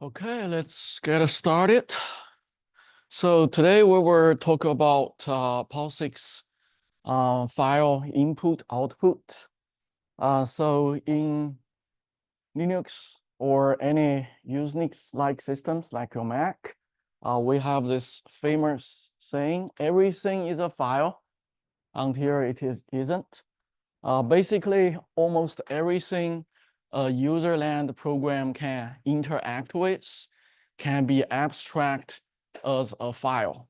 Okay, let's get started. So today we will talk about POSIX file input output. So in Linux or any Unix-like systems like your Mac, we have this famous saying, everything is a file until isn't. Basically, almost everything a user-land program can interact with can be abstract as a file,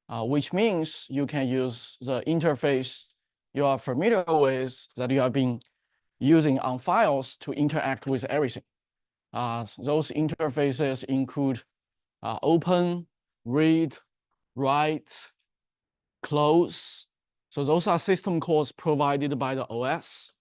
which means you can use the interface you are familiar with that you have been using on files to interact with everything. Those interfaces include open, read, write, close. So those are system calls provided by the OS.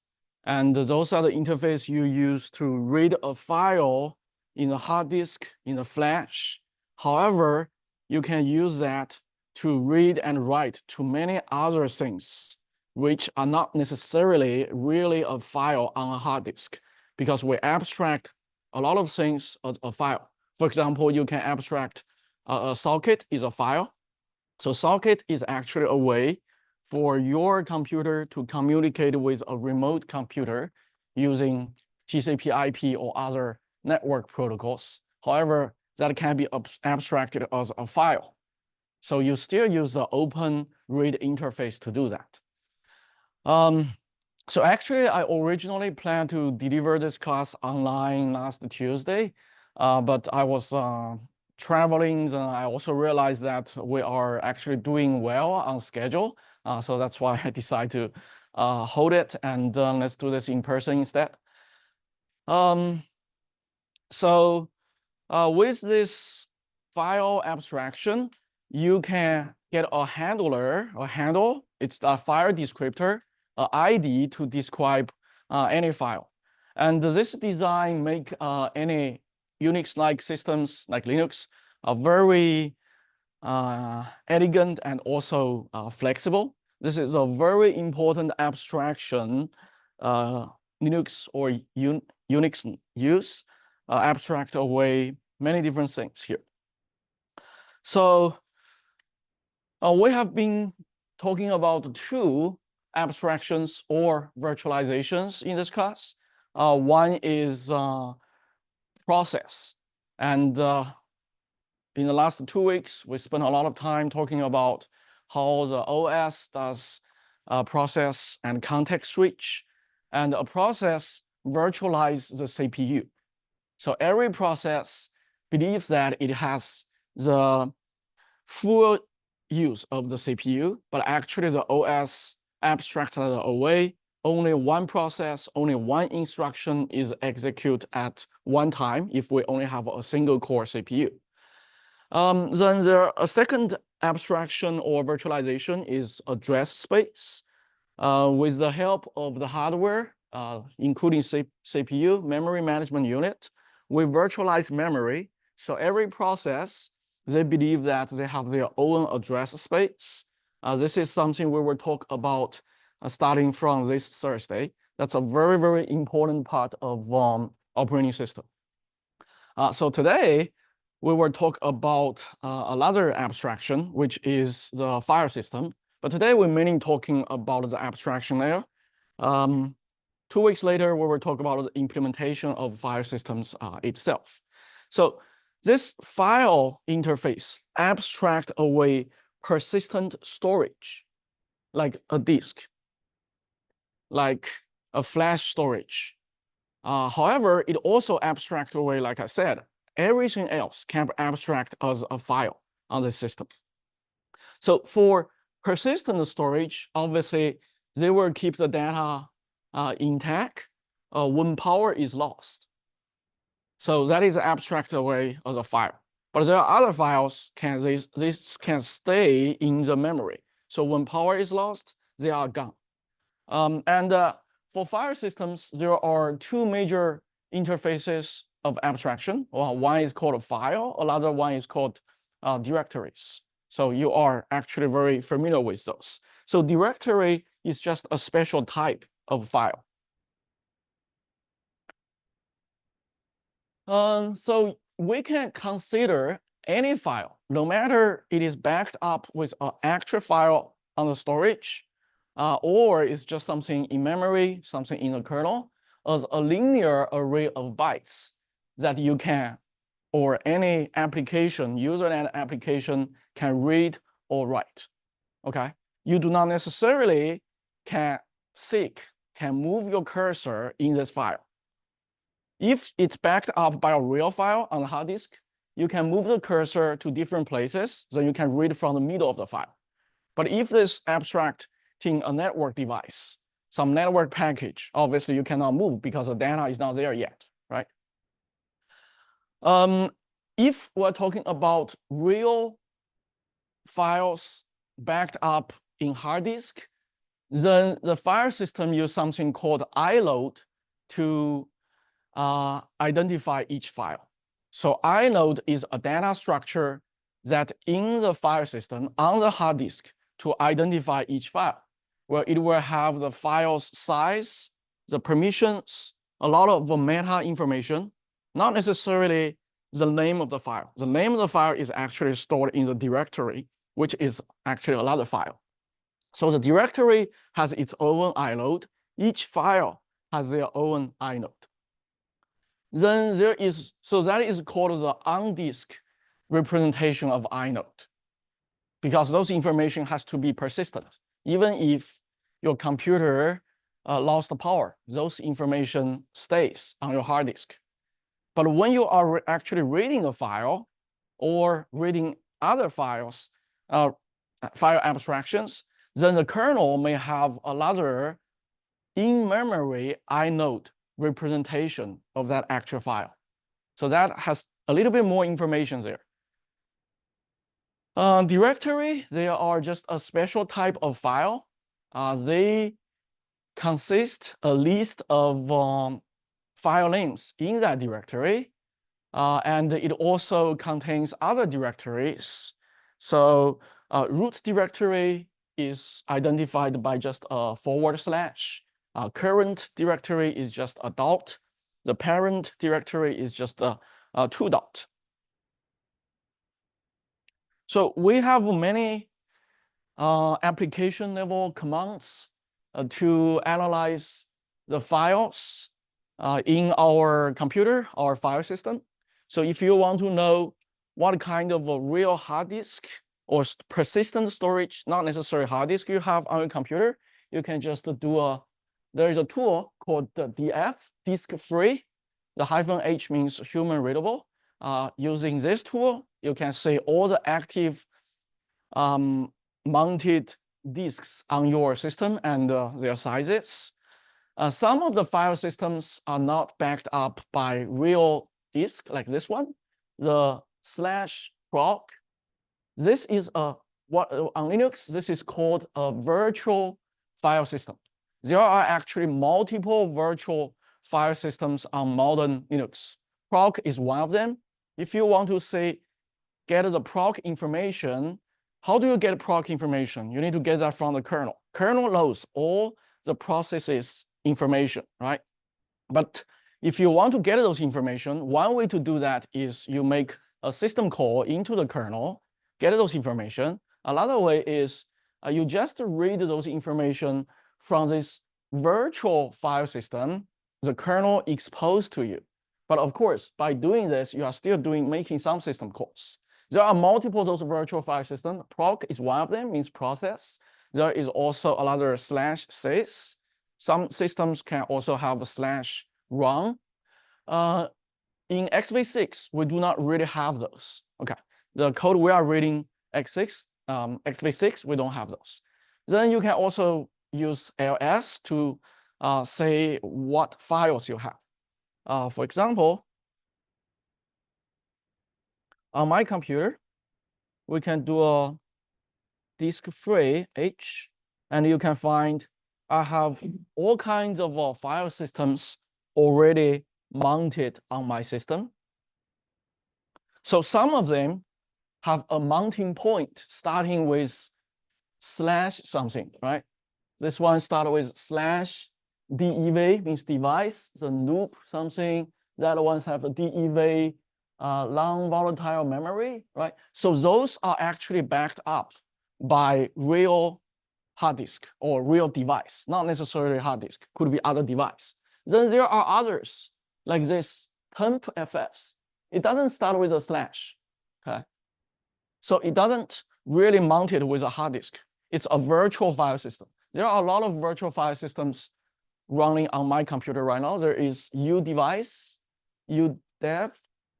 And those are the interface you use to read a file in a hard disk, in a flash. However, you can use that to read and write to many other things, which are not necessarily really a file on a hard disk, because we abstract a lot of things as a file. For example, you can abstract a socket is a file. So socket is actually a way for your computer to communicate with a remote computer using TCP/IP or other network protocols. However, that can be abstracted as a file. So you still use the open read interface to do that. So actually, I originally planned to deliver this class online last Tuesday, but I was traveling, and I also realized that we are actually doing well on schedule. So that's why I decided to hold it, and let's do this in person instead. Um, so with this file abstraction, you can get a handle. It's a file descriptor, an ID to describe any file. And this design make any Unix-like systems like Linux very elegant and also flexible. This is a very important abstraction Linux or Unix use, abstract away many different things here. So we have been talking about two abstractions or virtualizations in this class. One is process. And in the last 2 weeks, we spent a lot of time talking about how the OS does process and context switch. And a process virtualizes the CPU. So every process believes that it has the full use of the CPU, but actually the OS abstracts that away. Only one process, only one instruction is executed at one time if we only have a single core CPU. Then a second abstraction or virtualization is address space. With the help of the hardware, including CPU, memory management unit, we virtualize memory. So every process, they believe that they have their own address space. This is something we will talk about starting from this Thursday. That's a very, very important part of operating system. So today, we will talk about another abstraction, which is the file system. But today, we're mainly talking about the abstraction layer. 2 weeks later, we will talk about the implementation of file systems itself. So this file interface abstract away persistent storage, like a disk, like a flash storage. However, it also abstracts away, like I said, everything else can be abstract as a file on the system. So for persistent storage, obviously, they will keep the data intact when power is lost. So that is abstract away as a file. But there are other files, this can stay in the memory. So when power is lost, they are gone. For file systems, there are two major interfaces of abstraction. Well, one is called a file, another one is called directories. So you are actually very familiar with those. So directory is just a special type of file. So we can consider any file, no matter it is backed up with an actual file on the storage, or it's just something in memory, something in the kernel, as a linear array of bytes that you can, or any application, user and application can read or write. Okay, you do not necessarily can move your cursor in this file. If it's backed up by a real file on the hard disk, you can move the cursor to different places, then you can read from the middle of the file. But if this abstracting a network device, some network package, obviously you cannot move because the data is not there yet, right? If we're talking about real files backed up in hard disk, then the file system uses something called inode to identify each file. So inode is a data structure that in the file system on the hard disk to identify each file, where it will have the file's size, the permissions, a lot of the meta information, not necessarily the name of the file. The name of the file is actually stored in the directory, which is actually another file. So the directory has its own inode. Each file has their own inode. Then there is, so that is called the on-disk representation of inode, because those information has to be persistent. Even if your computer lost the power, those information stays on your hard disk. But when you are actually reading a file or reading other files, file abstractions, then the kernel may have another in-memory inode representation of that actual file. So that has a little bit more information there. Directory, they are just a special type of file. They consist a list of file names in that directory. And it also contains other directories. So root directory is identified by just a forward slash. Current directory is just a dot. The parent directory is just a 2 dot. So we have many application level commands to analyze the files in our computer, our file system. So if you want to know what kind of a real hard disk or persistent storage, not necessarily hard disk you have on your computer, you can just do there is a tool called the DF, disk free. The -H means human readable. Using this tool, you can see all the active mounted disks on your system and their sizes. Some of the file systems are not backed up by real disk, like this one, the /proc. This is on Linux, this is called a virtual file system. There are actually multiple virtual file systems on modern Linux. Proc is one of them. If you want to say, get the proc information, how do you get proc information? You need to get that from the kernel. Kernel knows all the processes information, right? But if you want to get those information, one way to do that is you make a system call into the kernel, get those information. Another way is you just read those information from this virtual file system, the kernel exposed to you. But of course, by doing this, you are still making some system calls. There are multiple of those virtual file systems. Proc is one of them, means process. There is also another /sys. Some systems can also have a /run. In x86, we do not really have those. Okay, the code we are reading x86, we don't have those. Then you can also use ls to say what files you have. For example, on my computer, we can do a disk free H, and you can find I have all kinds of file systems already mounted on my system. So some of them have a mounting point starting with /something, right? This one started with /dev, means device, the loop something. That ones have a dev non-volatile memory, right? So those are actually backed up by real hard disk or real device, not necessarily hard disk, could be other device. Then there are others like this tempfs. It doesn't start with a slash, okay? So it doesn't really mount it with a hard disk. It's a virtual file system. There are a lot of virtual file systems running on my computer right now. There is uDevice, uDev,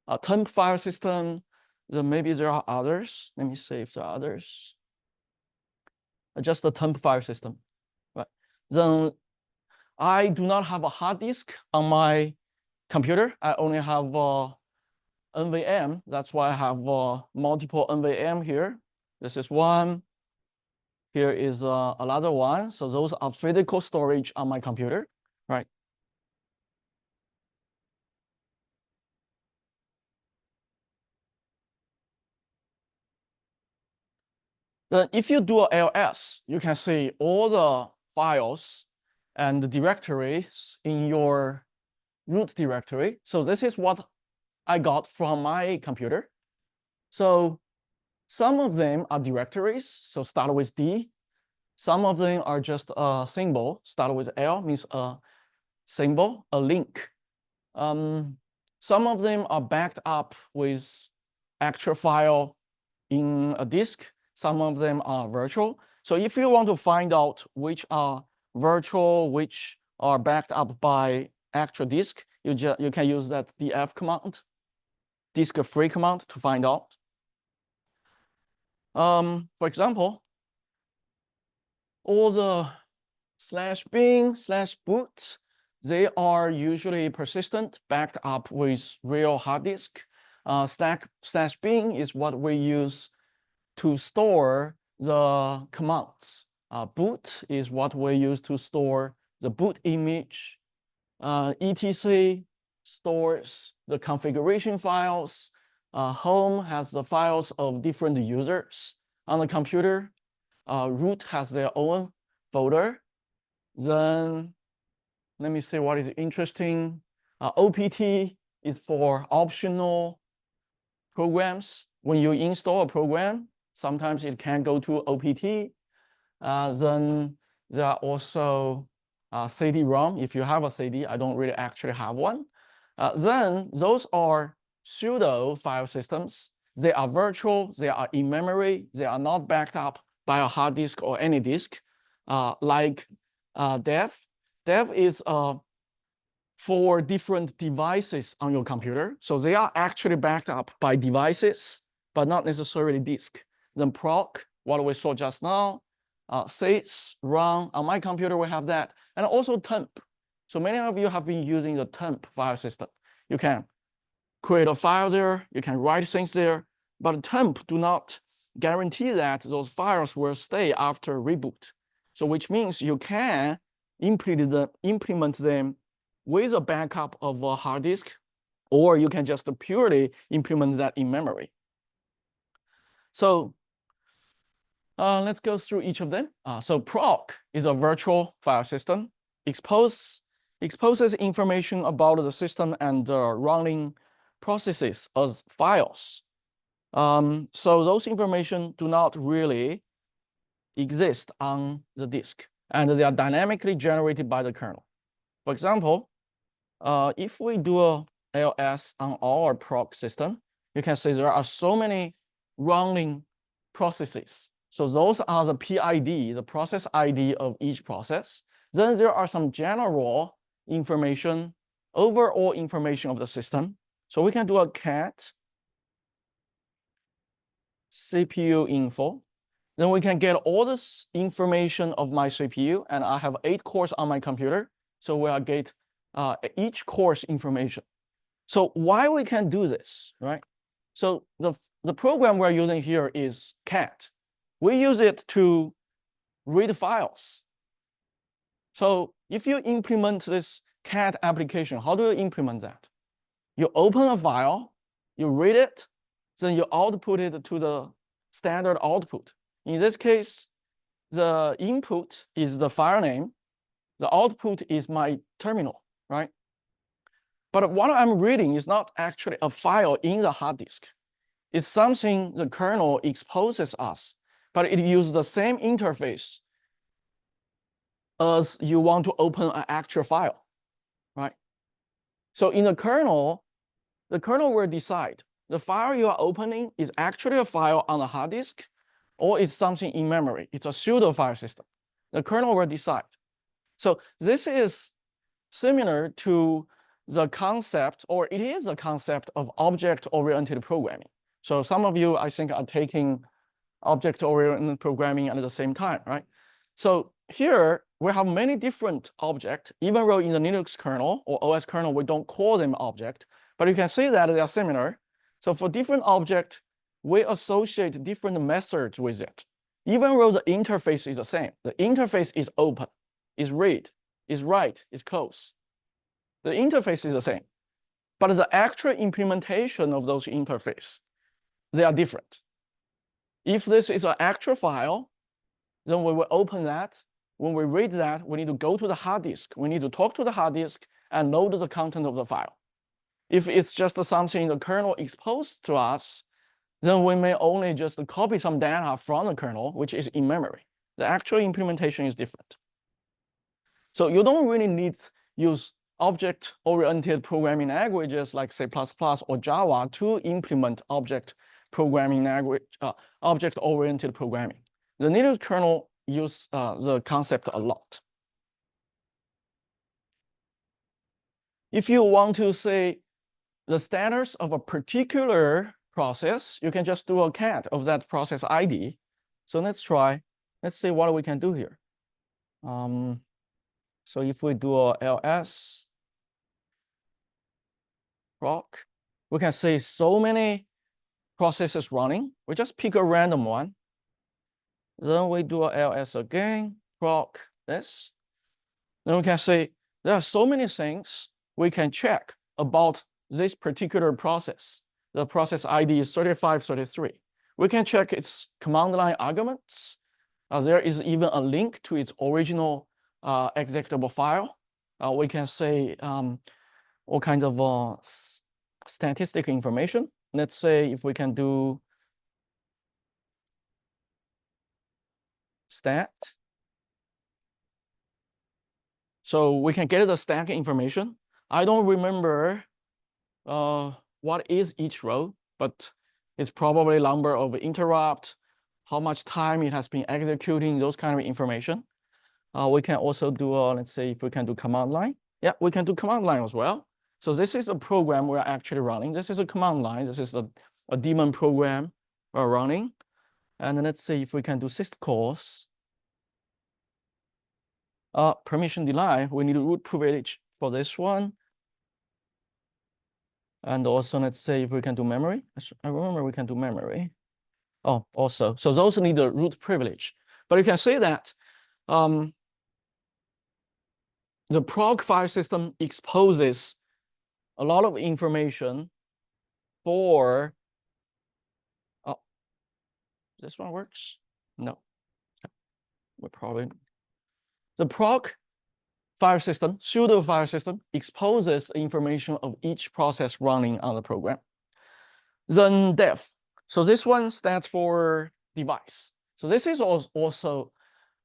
a temp file system. Then maybe there are others. Let me see if there are others. Just a temp file system, right? Then I do not have a hard disk on my computer. I only have NVM. That's why I have multiple NVM here. This is one. Here is another one. So those are physical storage on my computer, right? Then if you do a ls, you can see all the files and the directories in your root directory. So this is what I got from my computer. So some of them are directories, so start with D. Some of them are just a symbol, start with L, means a symbol, a link. Some of them are backed up with actual file in a disk. Some of them are virtual. So if you want to find out which are virtual, which are backed up by actual disk, you can use that df command, disk free command to find out. For example, all the /bin/boot, they are usually persistent, backed up with real hard disk. /bin is what we use to store the commands. Boot is what we use to store the boot image. etc stores the configuration files. Home has the files of different users on the computer. Root has their own folder. Then let me see what is interesting. OPT is for optional programs. When you install a program, sometimes it can go to OPT. Then there are also CD-ROM. If you have a CD, I don't really actually have one. Then those are pseudo file systems. They are virtual, they are in memory, they are not backed up by a hard disk or any disk, like dev. Dev is for different devices on your computer. So they are actually backed up by devices, but not necessarily disk. Then proc, what we saw just now, sys, run. On my computer, we have that. And also temp. So many of you have been using the temp file system. You can create a file there, you can write things there, but temp do not guarantee that those files will stay after reboot. So which means you can implement them with a backup of a hard disk, or you can just purely implement that in memory. So let's go through each of them. So proc is a virtual file system. Exposes information about the system and running processes as files. So those information do not really exist on the disk, and they are dynamically generated by the kernel. For example, if we do a ls on our proc system, you can see there are so many running processes. So those are the PID, the process ID of each process. Then there are some general information, overall information of the system. So we can do a cat CPU info. Then we can get all this information of my CPU, and I have 8 cores on my computer. So we'll get each core's information. So why we can do this, right? So the program we're using here is cat. We use it to read files. So if you implement this cat application, how do you implement that? You open a file, you read it, then you output it to the standard output. In this case, the input is the file name, the output is my terminal, right? But what I'm reading is not actually a file in the hard disk. It's something the kernel exposes us, but it uses the same interface as you want to open an actual file, right? So in the kernel will decide the file you are opening is actually a file on the hard disk or it's something in memory. It's a pseudo file system. The kernel will decide. So this is similar to the concept, or it is a concept of object-oriented programming. So some of you, I think, are taking object-oriented programming at the same time, right? So here we have many different objects, even though in the Linux kernel or OS kernel, we don't call them object, but you can see that they are similar. So for different object, we associate different methods with it. Even though the interface is the same, the interface is open, is read, is write, is close. The interface is the same, but the actual implementation of those interfaces, they are different. If this is an actual file, then we will open that. When we read that, we need to go to the hard disk. We need to talk to the hard disk and load the content of the file. If it's just something the kernel exposed to us, then we may only just copy some data from the kernel, which is in memory. The actual implementation is different. So you don't really need to use object-oriented programming languages like C++ or Java to implement object-oriented programming. The Linux kernel uses the concept a lot. If you want to say the status of a particular process, you can just do a cat of that process ID. So let's try. Let's see what we can do here. So if we do a ls proc, we can see so many processes running. We just pick a random one. Then we do a ls again, proc this. Then we can see there are so many things we can check about this particular process. The process ID is 3533. We can check its command line arguments. There is even a link to its original executable file. We can say all kinds of statistic information. Let's say if we can do stat. So we can get the stack information. I don't remember what is each row, but it's probably number of interrupt, how much time it has been executing, those kind of information. We can also do, let's say if we can do command line. Yeah, we can do command line as well. So this is a program we're actually running. This is a command line. This is a daemon program we're running. And then let's see if we can do syscalls. Permission deny, we need a root privilege for this one. And also, let's say if we can do memory. I remember we can do memory. Oh, also, so those need a root privilege. But you can see that the proc file system exposes a lot of information for, oh, this one works? No, we probably, the proc file system, pseudo file system, exposes information of each process running on the program. Then dev. So this one stands for device. So this is also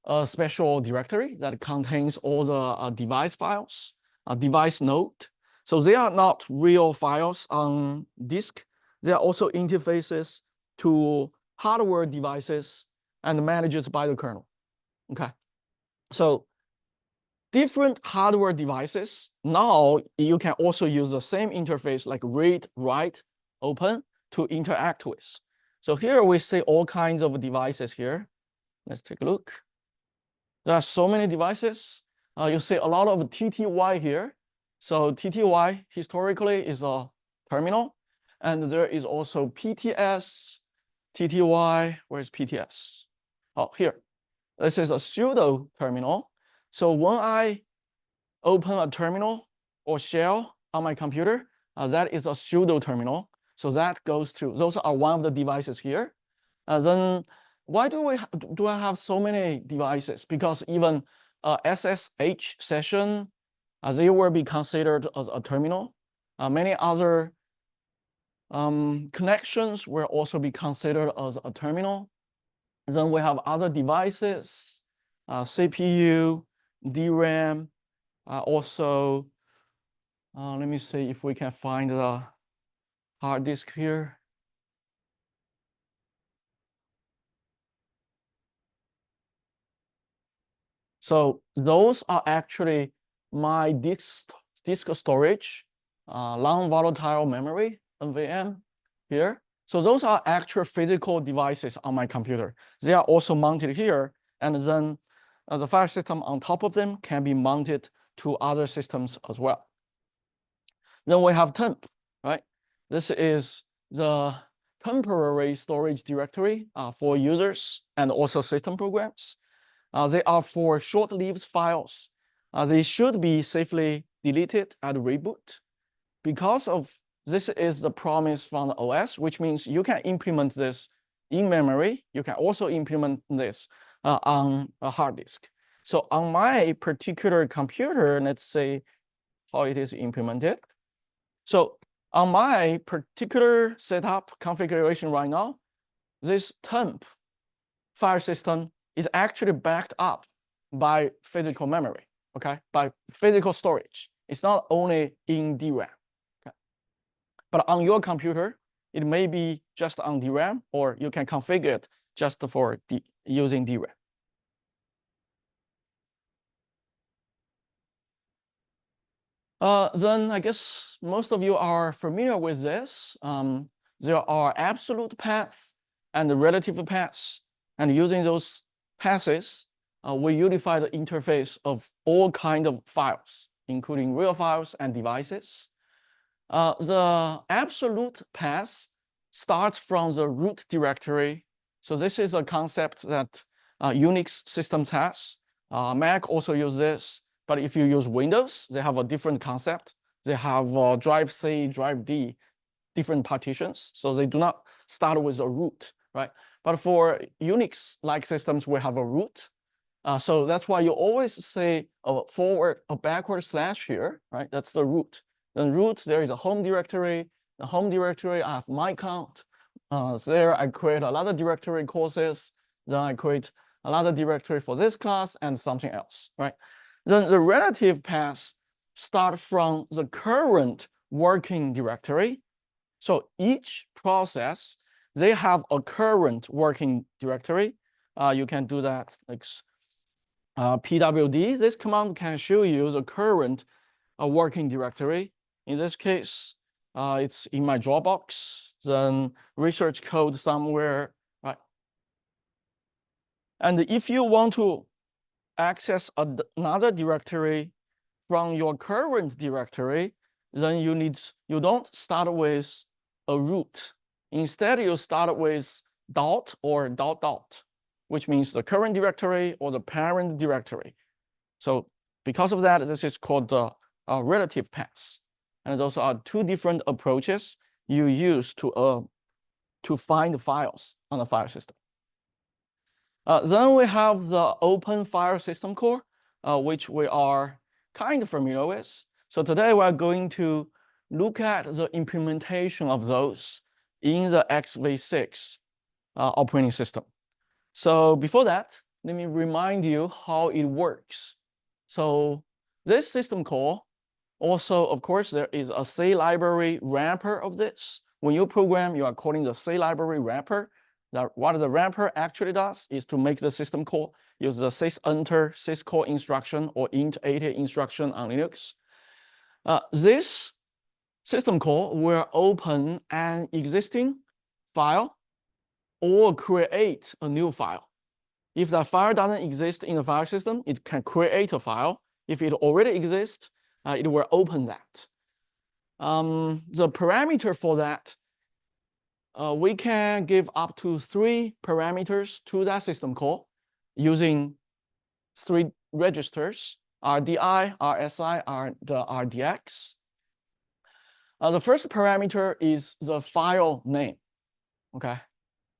a special directory that contains all the device files, a device node. So they are not real files on disk. They are also interfaces to hardware devices and managed by the kernel. Okay. So different hardware devices, now you can also use the same interface like read, write, open to interact with. So here we see all kinds of devices here. Let's take a look. There are so many devices. You see a lot of TTY here. So TTY historically is a terminal. And there is also PTS, TTY, where's PTS? Oh, here. This is a pseudo terminal. So when I open a terminal or shell on my computer, that is a pseudo terminal. So that goes through, those are one of the devices here. Then why do I have so many devices? Because even SSH session, they will be considered as a terminal. Many other connections will also be considered as a terminal. Then we have other devices, CPU, DRAM, also, let me see if we can find the hard disk here. So those are actually my disk storage, long volatile memory, NVM here. So those are actual physical devices on my computer. They are also mounted here, and then the file system on top of them can be mounted to other systems as well. Then we have temp, right? This is the temporary storage directory for users and also system programs. They are for short-lived files. They should be safely deleted at reboot. Because of this is the promise from the OS, which means you can implement this in memory. You can also implement this on a hard disk. So on my particular computer, let's say how it is implemented. So on my particular setup configuration right now, this temp file system is actually backed up by physical memory, okay? By physical storage. It's not only in DRAM, okay? But on your computer, it may be just on DRAM, or you can configure it just for using DRAM. Then I guess most of you are familiar with this. There are absolute paths and relative paths. And using those paths, we unify the interface of all kinds of files, including real files and devices. The absolute path starts from the root directory. So this is a concept that Unix systems has. Mac also use this. But if you use Windows, they have a different concept. They have drive C, drive D, different partitions. So they do not start with a root, right? But for Unix-like systems, we have a root. So that's why you always say a forward, a backward slash here, right? That's the root. Then root, there is a home directory. The home directory, I have my count. So there I create another directory courses. Then I create another directory for this class and something else, right? Then the relative paths start from the current working directory. So each process, they have a current working directory. You can do that like pwd. This command can show you the current working directory. In this case, it's in my Dropbox, then research code somewhere, right? And if you want to access another directory from your current directory, then you don't start with a root. Instead, you start with dot or dot dot, which means the current directory or the parent directory. So because of that, this is called the relative paths. And those are two different approaches you use to find the files on the file system. Then we have the open file system core, which we are kind of familiar with. So today we're going to look at the implementation of those in the x86 operating system. So before that, let me remind you how it works. So this system call, also, of course, there is a C library wrapper of this. When you program, you are calling the C library wrapper. What the wrapper actually does is to make the system call use the sysenter syscall instruction or int80 instruction on Linux. This system call will open an existing file or create a new file. If that file doesn't exist in the file system, it can create a file. If it already exists, it will open that. The parameter for that, we can give up to 3 parameters to that system call using 3 registers, RDI, RSI, the RDX. The first parameter is the file name, okay?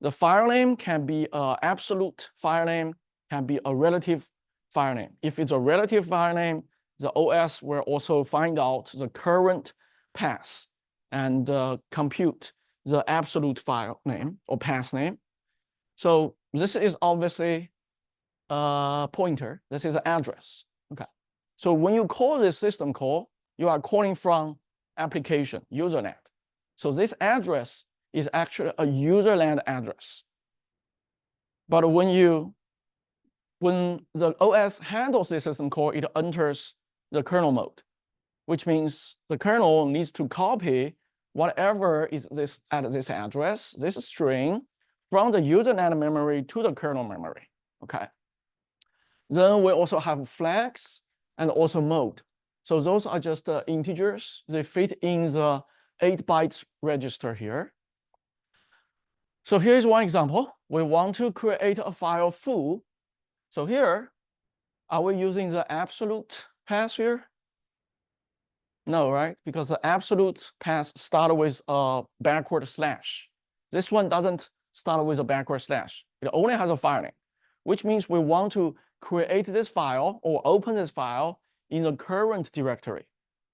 The file name can be an absolute file name, can be a relative file name. If it's a relative file name, the OS will also find out the current path and compute the absolute file name or path name. So this is obviously a pointer. This is an address. Okay. So when you call this system call, you are calling from application, usernet. So this address is actually a userland address. But when the OS handles the system call, it enters the kernel mode, which means the kernel needs to copy whatever is this at this address, this string, from the usernet memory to the kernel memory. Okay. Then we also have flags and also mode. So those are just integers. They fit in the 8 bytes register here. So here's one example. We want to create a file foo. So here, are we using the absolute path here? No, right? Because the absolute path started with a backward slash. This one doesn't start with a backward slash. It only has a file name, which means we want to create this file or open this file in the current directory.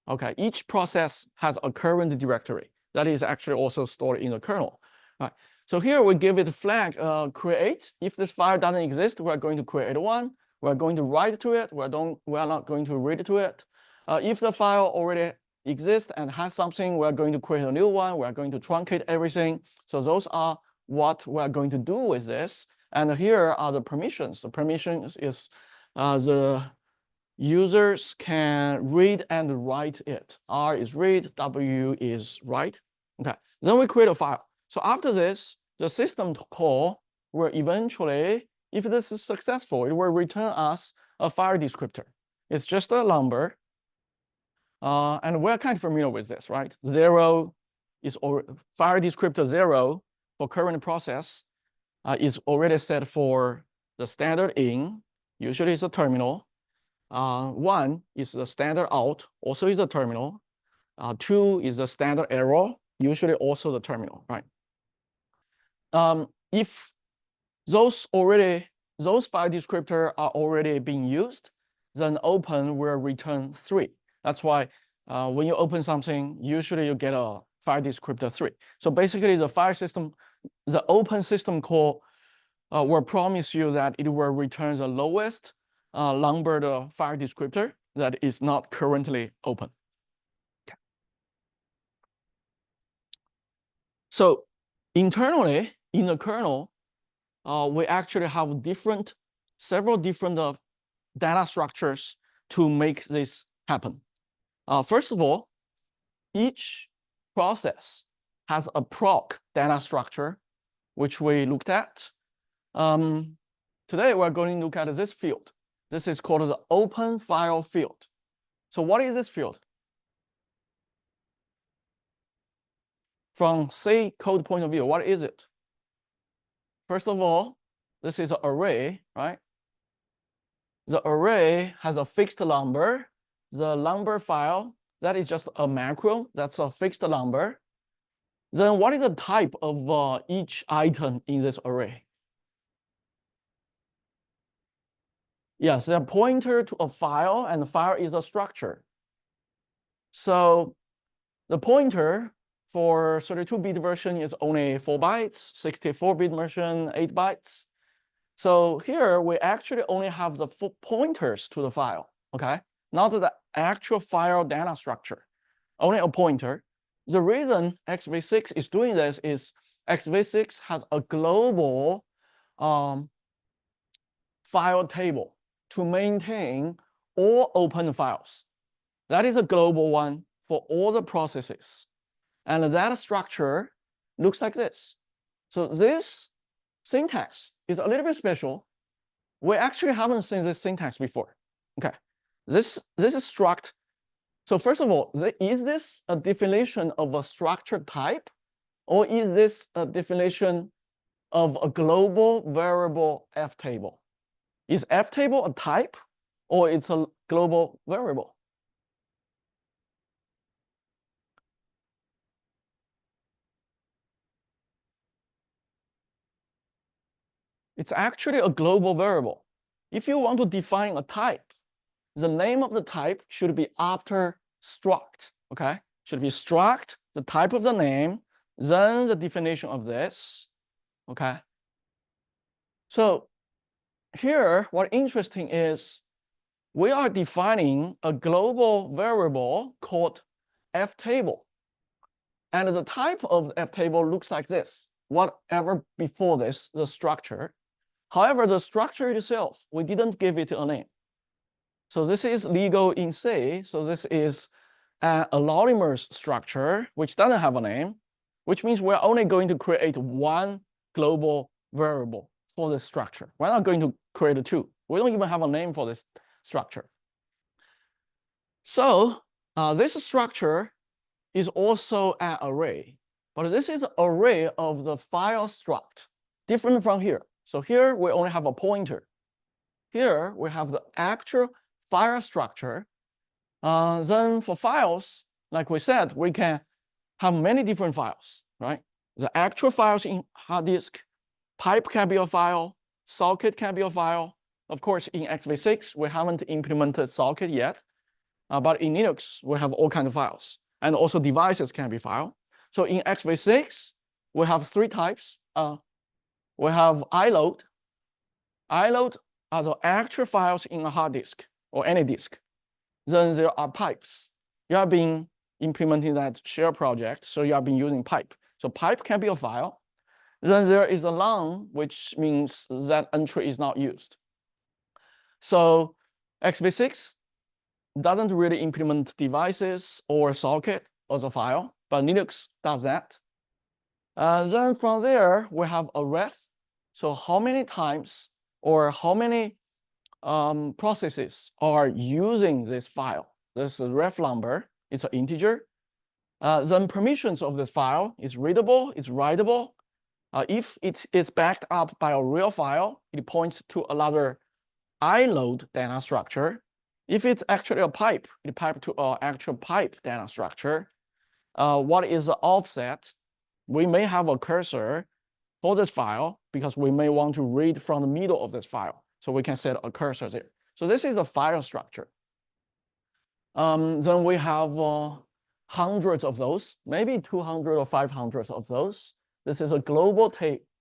Okay, each process has a current directory that is actually also stored in the kernel. All right. So here we give it a flag create. If this file doesn't exist, we're going to create one. We're going to write to it. We're not going to read to it. If the file already exists and has something, we're going to create a new one. We're going to truncate everything. So those are what we're going to do with this. And here are the permissions. The permissions is the users can read and write it. R is read, W is write. Okay, then we create a file. So after this, the system call will eventually, if this is successful, it will return us a file descriptor. It's just a number. And we're kind of familiar with this, right? 0 is file descriptor 0 for current process is already set for the standard in, usually it's a terminal. 1 is the standard out, also is a terminal. 2 is the standard error, usually also the terminal, right? If those file descriptor are already being used, then open will return 3. That's why when you open something, usually you get a file descriptor 3. So basically the open system call will promise you that it will return the lowest numbered file descriptor that is not currently open. Okay. So internally in the kernel, we actually have several different data structures to make this happen. First of all, each process has a proc data structure, which we looked at. Today, we're going to look at this field. This is called the open file field. So what is this field? From C code point of view, what is it? First of all, this is an array, right? The array has a fixed number. The number file, that is just a macro. That's a fixed number. Then what is the type of each item in this array? Yes, they're pointer to a file, and the file is a structure. So the pointer for 32-bit version is only 4 bytes, 64-bit version 8 bytes. So here we actually only have the pointers to the file, okay? Not the actual file data structure, only a pointer. The reason x86 is doing this is x86 has a global file table to maintain all open files. That is a global one for all the processes. And that structure looks like this. So this syntax is a little bit special. We actually haven't seen this syntax before. Okay, this is struct. So first of all, is this a definition of a structure type, or is this a definition of a global variable f table? Is f table a type, or it's a global variable? It's actually a global variable. If you want to define a type, the name of the type should be after struct, okay? should be struct, the type of the name, then the definition of this, okay? So here, what interesting is we are defining a global variable called ftable. And the type of ftable looks like this, whatever before this, the structure. However, the structure itself, we didn't give it a name. So this is legal in C. So this is an anonymous structure, which doesn't have a name, which means we're only going to create one global variable for this structure. We're not going to create two. We don't even have a name for this structure. So this structure is also an array, but this is an array of the file struct, different from here. So here we only have a pointer. Here we have the actual file structure. Then for files, like we said, we can have many different files, right? The actual files in hard disk, pipe can be a file, socket can be a file. Of course, in x86, we haven't implemented socket yet, but in Linux, we have all kinds of files. And also devices can be file. So in x86, we have three types. We have iload. Iload are the actual files in a hard disk or any disk. Then there are pipes. You have been implementing that share project, so you have been using pipe. So pipe can be a file. Then there is a long, which means that entry is not used. So x86 doesn't really implement devices or socket as a file, but Linux does that. Then from there, we have a ref. So how many times or how many processes are using this file? This is ref number, it's an integer. Then permissions of this file is readable, it's writable. If it is backed up by a real file, it points to another iload data structure. If it's actually a pipe, it pipes to an actual pipe data structure. What is the offset? We may have a cursor for this file because we may want to read from the middle of this file. So we can set a cursor there. So this is a file structure. Then we have hundreds of those, maybe 200 or 500 of those. This is a global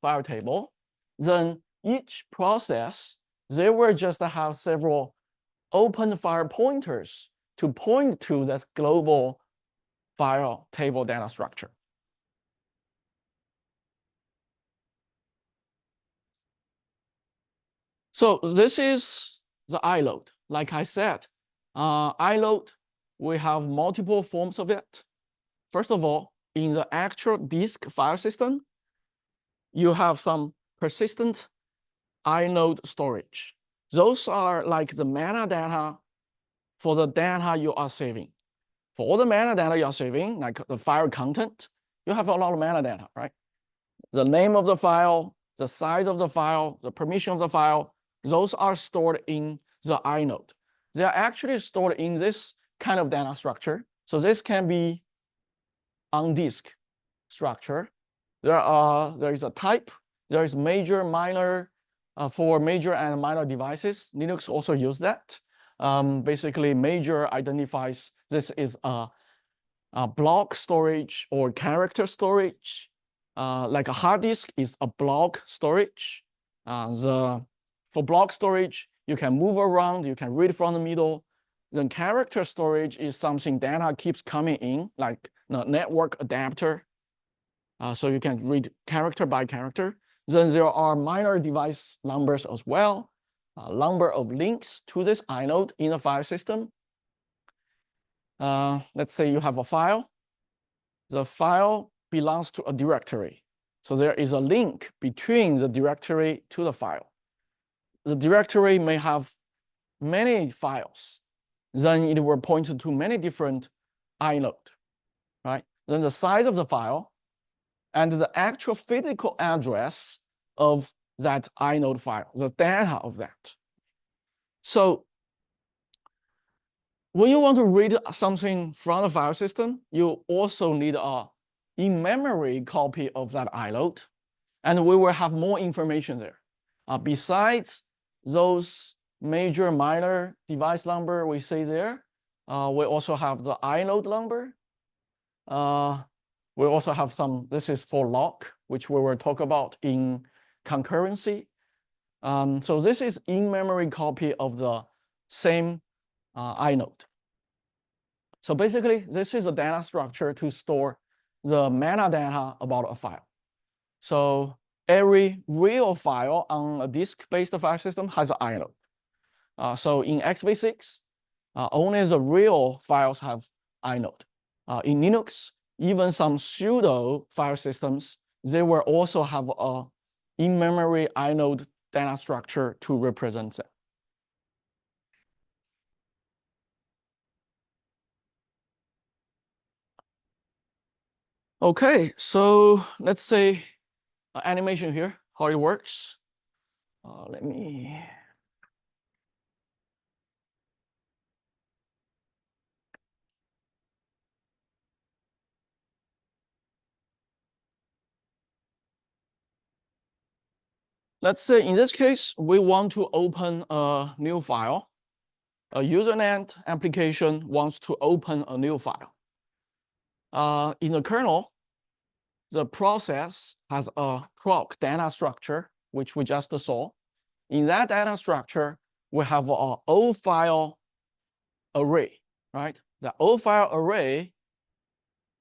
file table. Then each process, they will just have several open file pointers to point to this global file table data structure. So this is the iload. Like I said, iload, we have multiple forms of it. First of all, in the actual disk file system, you have some persistent inode storage. Those are like the metadata for the data you are saving. For all the metadata you are saving, like the file content, you have a lot of metadata, right? The name of the file, the size of the file, the permission of the file, those are stored in the inode. They are actually stored in this kind of data structure. So this can be on disk structure. There is a type, there is major, minor, for major and minor devices. Linux also use that. Basically, major identifies this is a block storage or character storage. Like a hard disk is a block storage. For block storage, you can move around, you can read from the middle. Then character storage is something data keeps coming in, like the network adapter. So you can read character by character. Then there are minor device numbers as well, number of links to this inode in a file system. Let's say you have a file. The file belongs to a directory. So there is a link between the directory to the file. The directory may have many files. Then it will point to many different inode, right? Then the size of the file and the actual physical address of that inode file, the data of that. So when you want to read something from the file system, you also need a in-memory copy of that iload, and we will have more information there. Besides those major, minor device number we say there, we also have the iload number. We also have some, this is for lock, which we will talk about in concurrency. So this is in-memory copy of the same inode. So basically, this is a data structure to store the metadata about a file. So every real file on a disk-based file system has an inode. So in x86, only the real files have inode. In Linux, even some pseudo file systems, they will also have a in-memory inode data structure to represent them. Okay, so let's say animation here, how it works. Let me. Let's say in this case, we want to open a new file. A usernet application wants to open a new file. In the kernel, the process has a proc data structure, which we just saw. In that data structure, we have an O file array, right? The O file array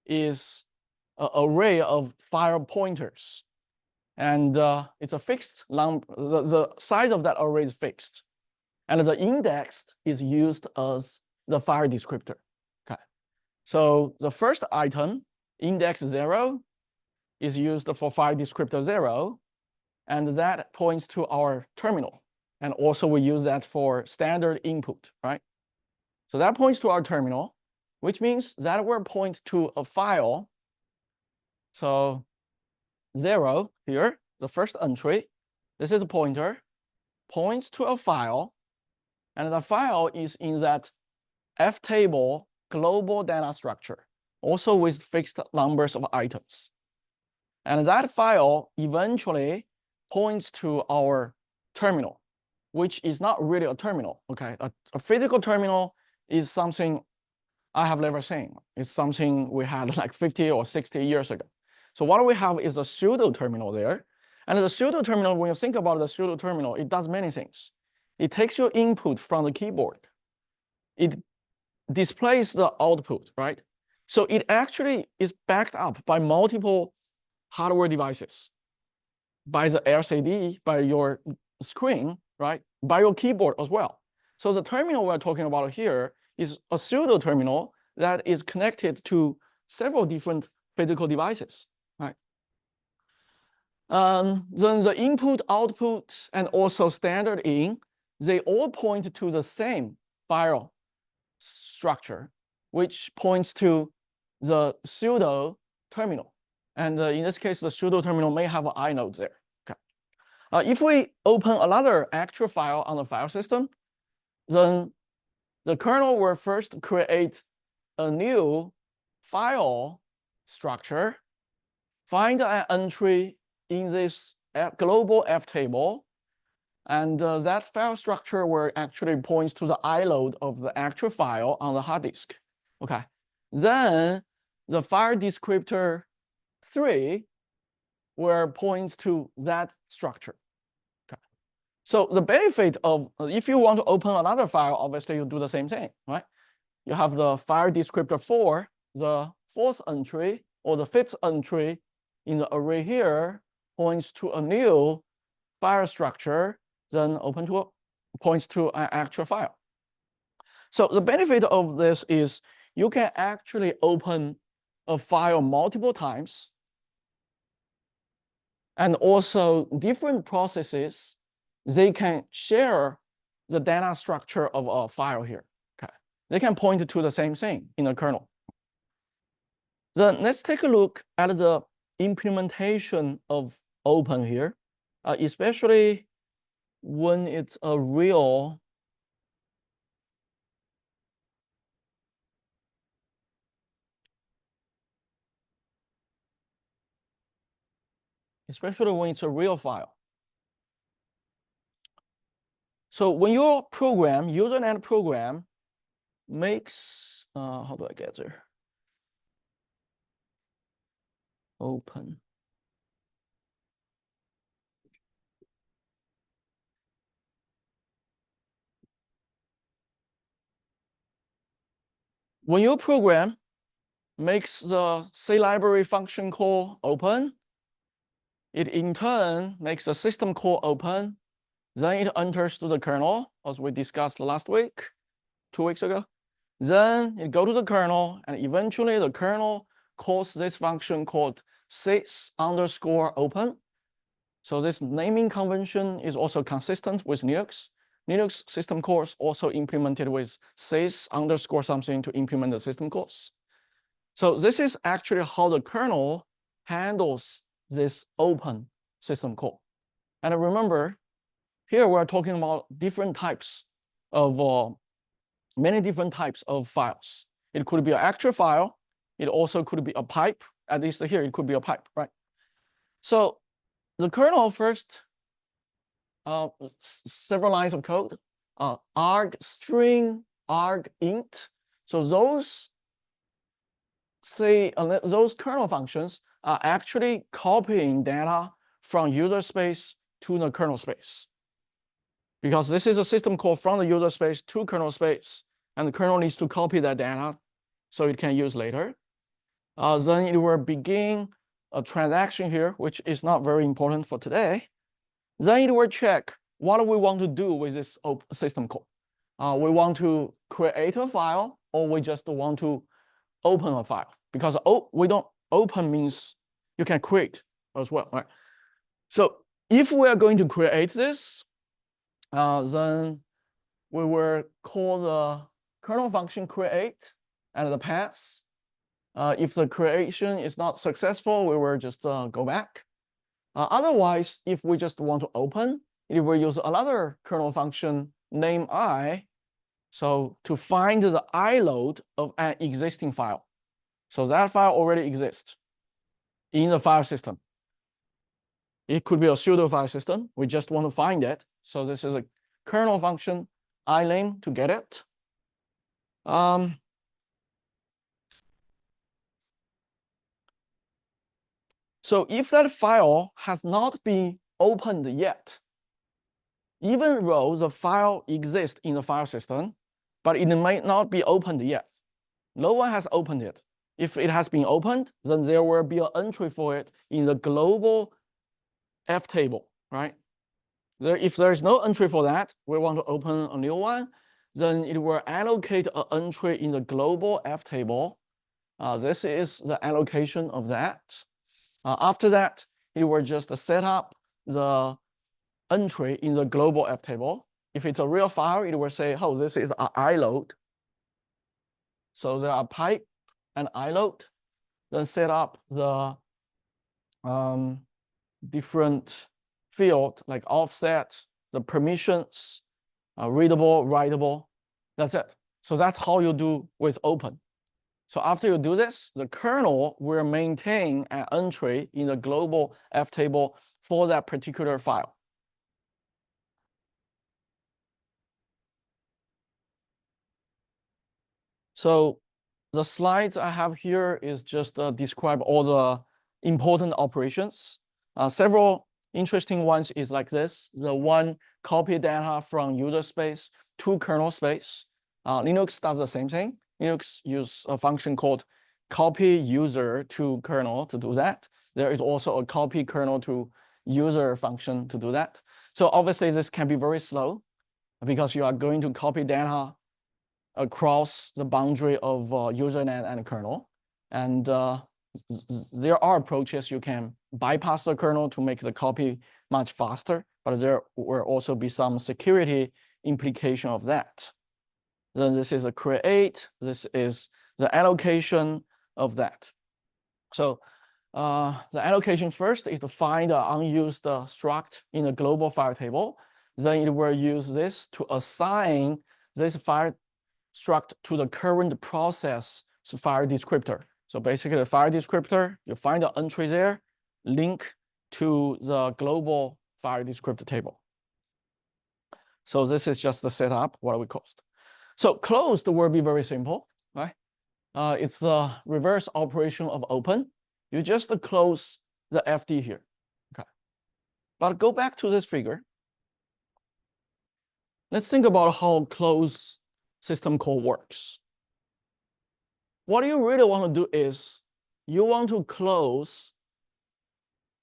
is an array of file pointers. And it's a fixed number. The size of that array is fixed. And the index is used as the file descriptor. Okay. So the first item, index 0, is used for file descriptor 0. And that points to our terminal. And also we use that for standard input, right? So that points to our terminal, which means that will point to a file. So 0 here, the first entry, this is a pointer, points to a file. And the file is in that ftable global data structure, also with fixed numbers of items. And that file eventually points to our terminal, which is not really a terminal. Okay, a physical terminal is something I have never seen. It's something we had like 50 or 60 years ago. So what we have is a pseudo terminal there. And the pseudo terminal, when you think about the pseudo terminal, it does many things. It takes your input from the keyboard. It displays the output, right? So it actually is backed up by multiple hardware devices, by the LCD, by your screen, right? By your keyboard as well. So the terminal we're talking about here is a pseudo terminal that is connected to several different physical devices, right? Then the input, output, and also standard in, they all point to the same file structure, which points to the pseudo terminal. And in this case, the pseudo terminal may have an inode there. Okay. If we open another actual file on the file system, then the kernel will first create a new file structure, find an entry in this global ftable, and that file structure will actually point to the iload of the actual file on the hard disk. Okay. Then the file descriptor 3 will point to that structure. Okay. So the benefit of, if you want to open another file, obviously you do the same thing, right? You have the file descriptor 4, the fourth entry or the fifth entry in the array here points to a new file structure, then points to an actual file. So the benefit of this is you can actually open a file multiple times, and also different processes, they can share the data structure of a file here. Okay. They can point to the same thing in the kernel. Then let's take a look at the implementation of open here, especially when it's a real file. So when your program, usernet program, makes, how do I get there? open. When your program makes the C library function call open, it in turn makes the system call open, then it enters to the kernel, as we discussed last week, 2 weeks ago. Then it go to the kernel, and eventually the kernel calls this function called sys_open. So this naming convention is also consistent with Linux. Linux system calls also implemented with sys_something to implement the system calls. So this is actually how the kernel handles this open system call. And remember, here we're talking about different types of many different types of files. It could be an actual file. It also could be a pipe. At least here, it could be a pipe, right? So the kernel first, several lines of code, arg string, arg int. So those those kernel functions are actually copying data from user space to the kernel space. Because this is a system call from the user space to kernel space, and the kernel needs to copy that data so it can use later. Then it will begin a transaction here, which is not very important for today. Then it will check what do we want to do with this system call. We want to create a file, or we just want to open a file, because we don't open means you can create as well, right? So if we are going to create this, then we will call the kernel function create and the path. If the creation is not successful, we will just go back. Otherwise, if we just want to open, it will use another kernel function name I, so to find the iload of an existing file. So that file already exists in the file system. It could be a pseudo file system. We just want to find it. So this is a kernel function iname to get it. So if that file has not been opened yet, even though the file exists in the file system, but it might not be opened yet. No one has opened it. If it has been opened, then there will be an entry for it in the global F table, right? If there is no entry for that, we want to open a new one, then it will allocate an entry in the global F table. This is the allocation of that. After that, it will just set up the entry in the global F table. If it's a real file, it will say, oh, this is an iload. So there are pipe and iload. Then set up the different field like offset, the permissions, readable, writable. That's it. So that's how you do with open. So after you do this, the kernel will maintain an entry in the global F table for that particular file. So the slides I have here is just describe all the important operations. Several interesting ones is like this. The one, copy data from user space to kernel space. Linux does the same thing. Linux use a function called copy user to kernel to do that. There is also a copy kernel to user function to do that. So obviously this can be very slow because you are going to copy data across the boundary of usernet and kernel. And there are approaches you can bypass the kernel to make the copy much faster, but there will also be some security implication of that. Then this is a create, this is the allocation of that. So the allocation first is to find an unused struct in the global file table. Then it will use this to assign this file struct to the current process file descriptor. So basically the file descriptor, you find the entry there, link to the global file descriptor table. So this is just the setup, what we cost. So closed will be very simple, right? It's the reverse operation of open. You just close the FD here. Okay. But go back to this figure. Let's think about how closed system call works. What you really want to do is you want to close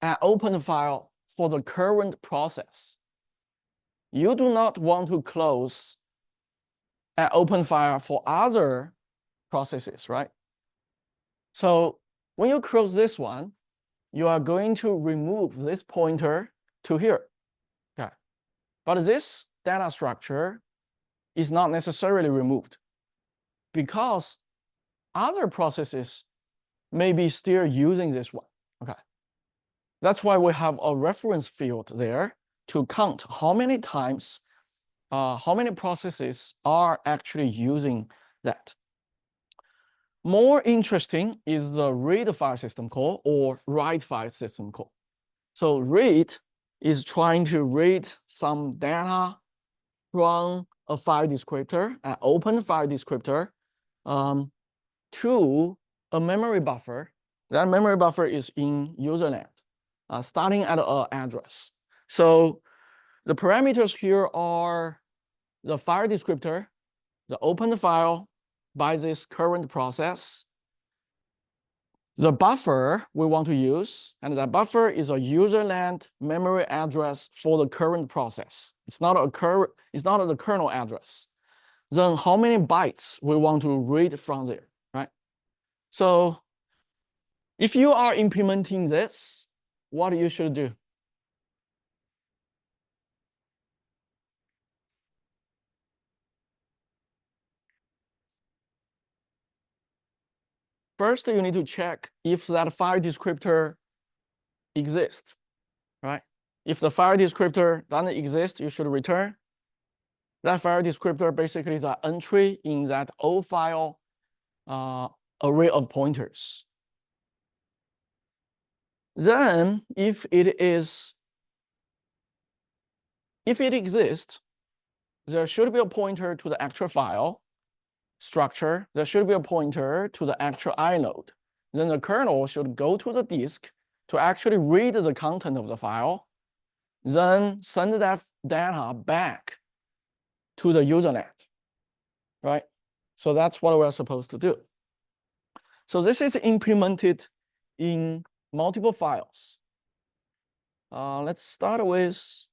an open file for the current process. You do not want to close an open file for other processes, right? So when you close this one, you are going to remove this pointer to here. Okay. But this data structure is not necessarily removed because other processes may be still using this one. Okay. That's why we have a reference field there to count how many times, how many processes are actually using that. More interesting is the read file system call or write file system call. So read is trying to read some data from a file descriptor, an open file descriptor, to a memory buffer. That memory buffer is in userland, starting at an address. So the parameters here are the file descriptor, the open file by this current process, the buffer we want to use, and that buffer is a userland memory address for the current process. It's not the kernel address. Then how many bytes we want to read from there, right? So if you are implementing this, what you should do? First, you need to check if that file descriptor exists, right? If the file descriptor doesn't exist, you should return. That file descriptor basically is an entry in that O file array of pointers. Then, if it exists, there should be a pointer to the actual file structure. There should be a pointer to the actual inode. Then the kernel should go to the disk to actually read the content of the file, then send that data back to the usernet, right? So that's what we're supposed to do. So this is implemented in multiple files. Let's start with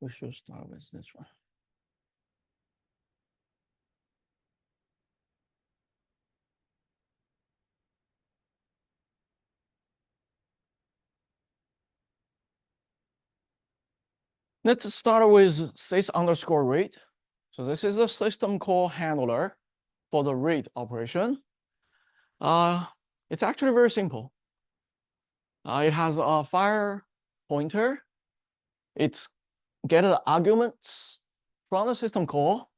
we should start with this one. Let's start with sys_read. So this is a system call handler for the read operation. It's actually very simple. It has a file pointer. It gets the arguments from the system call,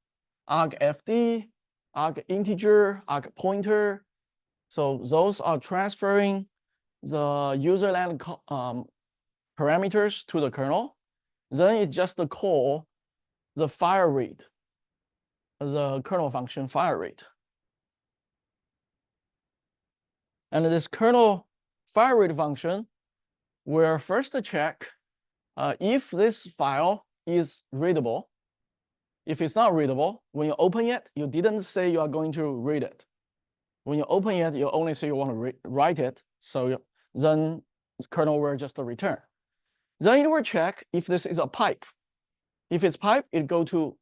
argfd, arginteger, argpointer. So those are transferring the userland parameters to the kernel. Then it just call the file read, the kernel function file read. And this kernel file read function will first check if this file is readable. If it's not readable, when you open it, you didn't say you are going to read it. When you open it, you only say you want to write it. So then the kernel will just return. Then it will check if this is a pipe. If it's pipe, it go to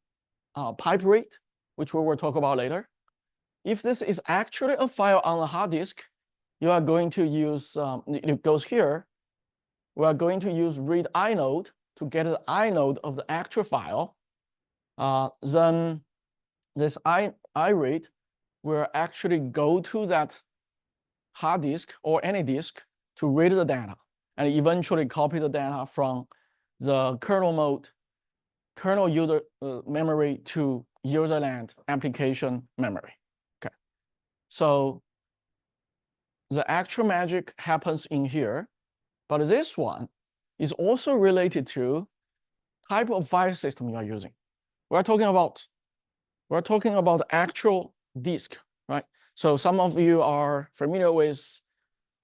pipe read, which we will talk about later. If this is actually a file on the hard disk, you are going to use, it goes here. We are going to use read inode to get the inode of the actual file. Then this iRead will actually go to that hard disk or any disk to read the data and eventually copy the data from the kernel mode, kernel user memory to userland application memory. Okay, so the actual magic happens in here. But this one is also related to type of file system you are using. We're talking about actual disk, right? So some of you are familiar with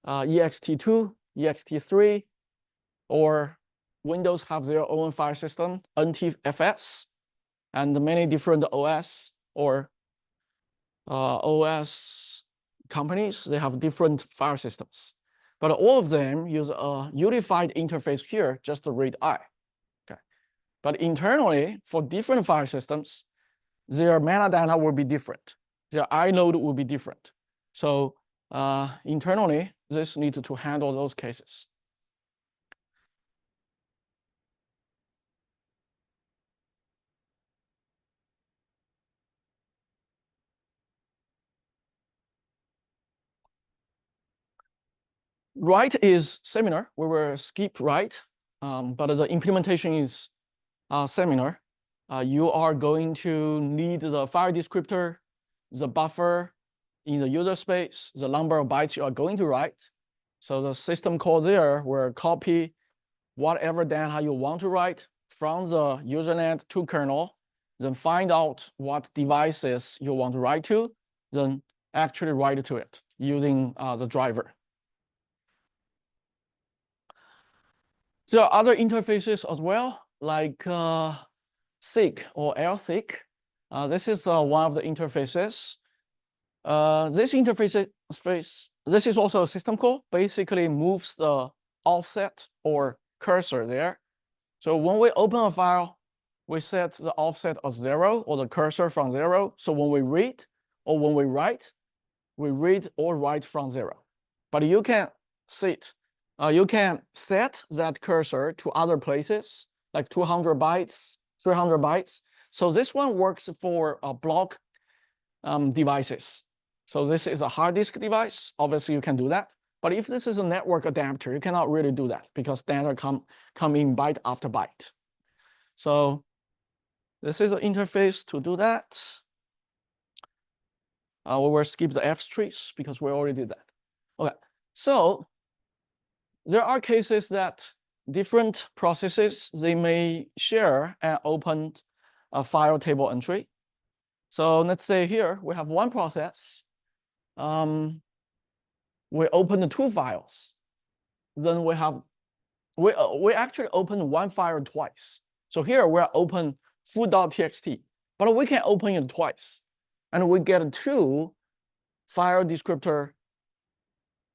ext2, ext3, or Windows have their own file system, NTFS, and many different OS or OS companies, they have different file systems. But all of them use a unified interface here, just to read I. Okay. But internally, for different file systems, their metadata will be different. Their inode will be different. So internally, this needs to handle those cases. Write is similar. We will skip write, but the implementation is similar. You are going to need the file descriptor, the buffer in the user space, the number of bytes you are going to write. So the system call there will copy whatever data you want to write from the usernet to kernel, then find out what devices you want to write to, then actually write to it using the driver. There are other interfaces as well, like SIG or LSIG. This is one of the interfaces. This is also a system call, basically moves the offset or cursor there. So when we open a file, we set the offset as 0 or the cursor from 0. So when we read or when we write, we read or write from 0. But you can set that cursor to other places, like 200 bytes, 300 bytes. So this one works for block devices. So this is a hard disk device. Obviously, you can do that. But if this is a network adapter, you cannot really do that because data come in byte after byte. So this is an interface to do that. We will skip the F trees because we already did that. Okay, so there are cases that different processes, they may share an open file table entry. So let's say here we have one process. We open the 2 files. Then we actually open one file twice. So here we are open foo.txt, but we can open it twice. And we get 2 file descriptor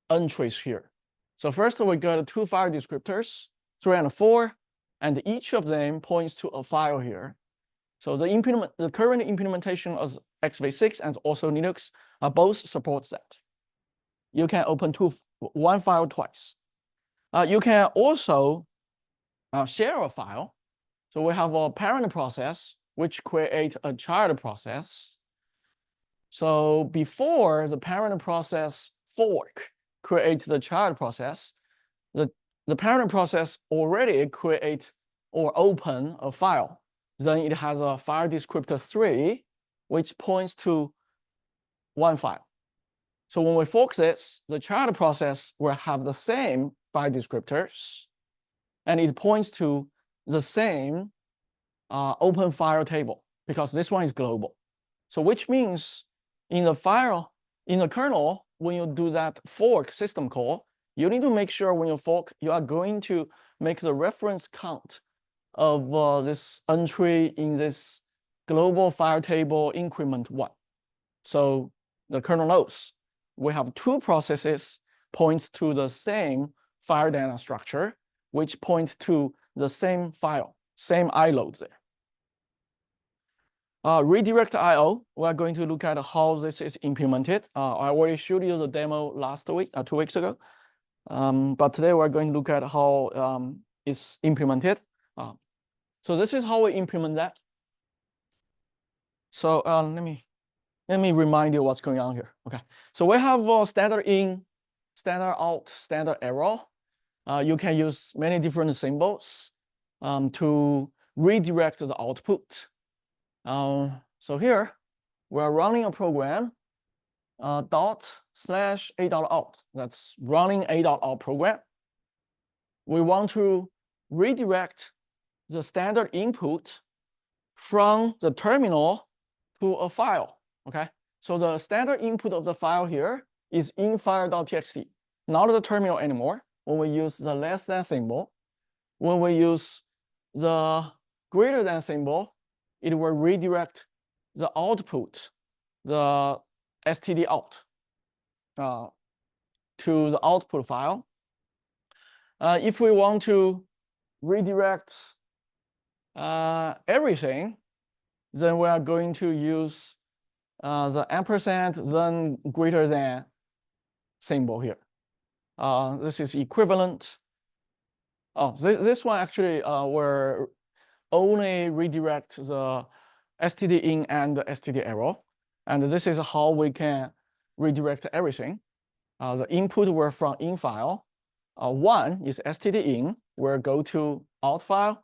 entries here. So first we got 2 file descriptors, 3 and 4, and each of them points to a file here. So the current implementation of x86 and also Linux both supports that. You can open one file twice. You can also share a file. So we have a parent process which create a child process. So before the parent process fork create the child process, the parent process already create or open a file. Then it has a file descriptor 3, which points to one file. So when we fork this, the child process will have the same file descriptors, and it points to the same open file table because this one is global. So which means in the kernel, when you do that fork system call, you need to make sure when you fork, you are going to make the reference count of this entry in this global file table increment 1. So the kernel knows we have 2 processes points to the same file data structure, which points to the same file, same iload there. Redirect IO, we're going to look at how this is implemented. I already showed you the demo last week, 2 weeks ago. But today we're going to look at how it's implemented. So this is how we implement that. So let me remind you what's going on here. Okay, so we have standard in, standard out, standard error. You can use many different symbols to redirect the output. So here we're running a program ./a.out. That's running a.out program. we want to redirect the standard input from the terminal to a file, okay? So the standard input of the file here is infile.txt, not the terminal anymore when we use the less than symbol. When we use the greater than symbol, it will redirect the output, the std out, to the output file. If we want to redirect everything, then we are going to use the ampersand then greater than symbol here. This is equivalent. Oh, this one actually will only redirect the std in and the std error. And this is how we can redirect everything. The input were from in file. One is std in, will go to out file.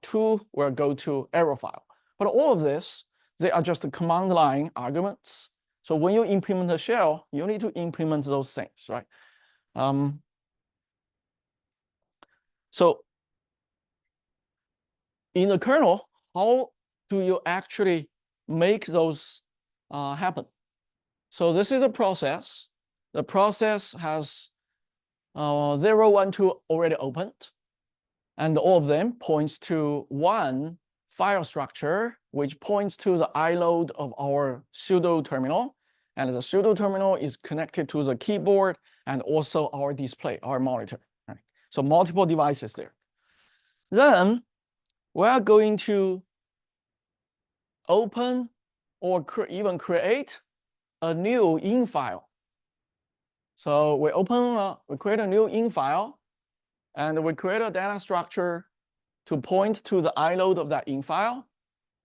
Two will go to error file. But all of this, they are just command line arguments. So when you implement a shell, you need to implement those things, right? So in the kernel, how do you actually make those happen? So this is a process. The process has 0, 1, 2 already opened. And all of them points to one file structure, which points to the iload of our pseudo terminal. And the pseudo terminal is connected to the keyboard and also our display, our monitor. Right? So multiple devices there. Then we are going to open or even create a new in file. So we create a new in file, and we create a data structure to point to the iload of that in file.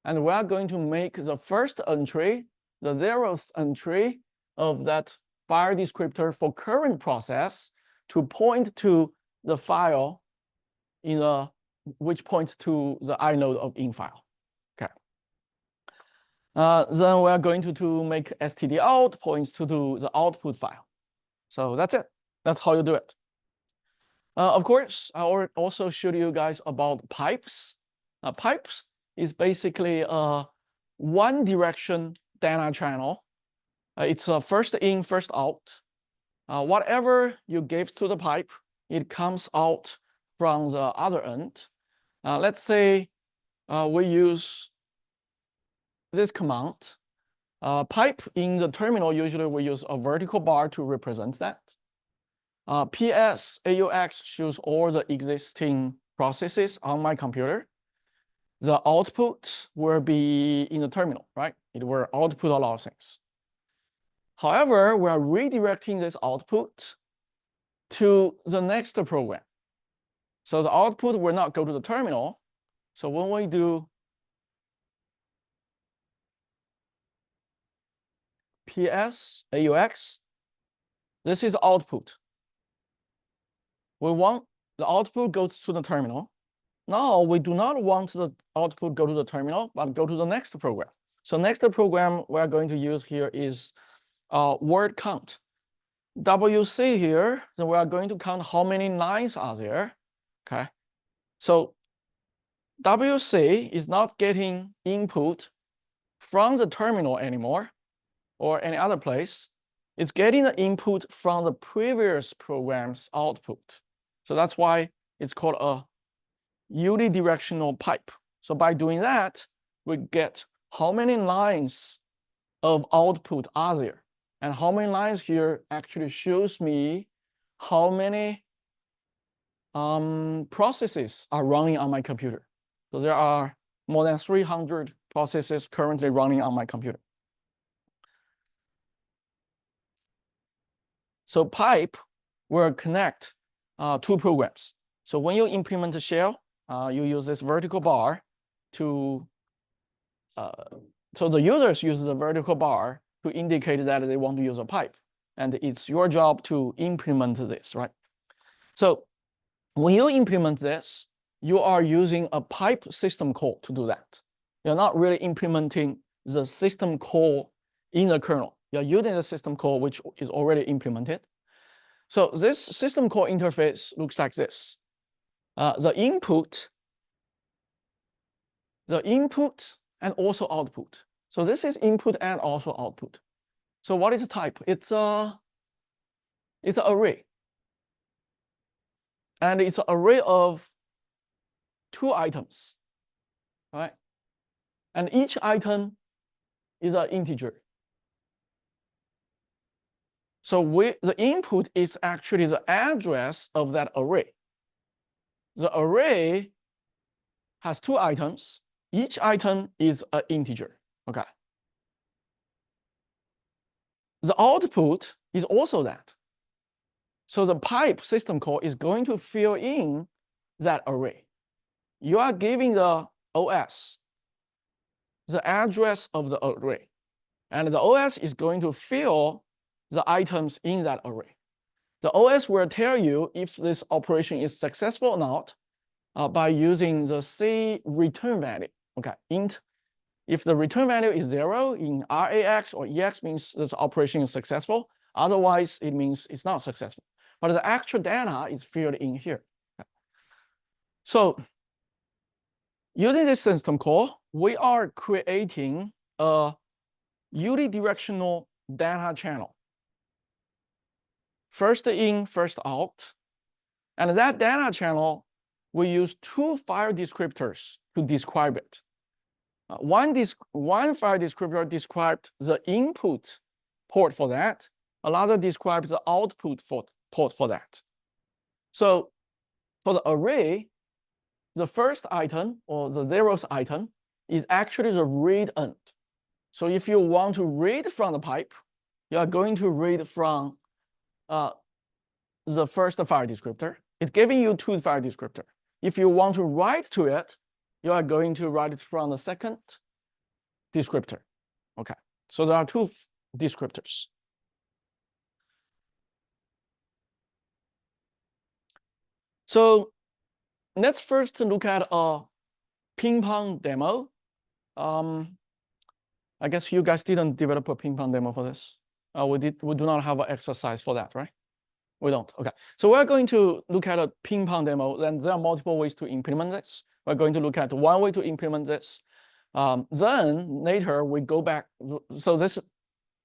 And we are going to make the first entry, the 0th entry of that file descriptor for current process to point to the file which points to the inode of in file. Okay. Then we are going to make std out points to the output file. So that's it. That's how you do it. Of course, I also showed you guys about pipes. Pipes is basically a one direction data channel. It's a first in, first out. Whatever you give to the pipe, it comes out from the other end. Let's say we use this command. Pipe in the terminal, usually we use a vertical bar to represent that. PS AUX shows all the existing processes on my computer. The output will be in the terminal, right? It will output a lot of things. However, we are redirecting this output to the next program. So the output will not go to the terminal. So when we do PS AUX, this is output. We want the output goes to the terminal. Now we do not want the output go to the terminal, but go to the next program. So next program we are going to use here is word count. WC here, then we are going to count how many lines are there. Okay. So WC is not getting input from the terminal anymore or any other place. It's getting the input from the previous program's output. So that's why it's called a unidirectional pipe. So by doing that, we get how many lines of output are there. And how many lines here actually shows me how many processes are running on my computer. So there are more than 300 processes currently running on my computer. So pipe will connect two programs. So when you implement a shell, you use this vertical bar to, so the users use the vertical bar to indicate that they want to use a pipe. And it's your job to implement this, right? So when you implement this, you are using a pipe system call to do that. You're not really implementing the system call in the kernel. You're using the system call which is already implemented. So this system call interface looks like this. the input, and also output. So this is input and also output. So what is the type? It's an array. And it's an array of 2 items, right? And each item is an integer. So the input is actually the address of that array. The array has 2 items. Each item is an integer, okay? The output is also that. So the pipe system call is going to fill in that array. You are giving the OS the address of the array, and the OS is going to fill the items in that array. The OS will tell you if this operation is successful or not by using the C return value. Okay, int. If the return value is 0 in RAX or EX means this operation is successful. Otherwise, it means it's not successful. But the actual data is filled in here. Okay. So using this system call, we are creating a unidirectional data channel. First in, first out. And that data channel, we use 2 file descriptors to describe it. One file descriptor described the input port for that. Another describes the output port for that. So for the array, the first item or the 0th item is actually the read end. So if you want to read from the pipe, you are going to read from the first file descriptor. It's giving you 2 file descriptor. If you want to write to it, you are going to write it from the second descriptor. Okay, so there are 2 descriptors. So let's first look at a ping pong demo. I guess you guys didn't develop a ping pong demo for this. We do not have an exercise for that, right? We don't. Okay. So we're going to look at a ping pong demo. Then there are multiple ways to implement this. We're going to look at one way to implement this. Then later we go back. So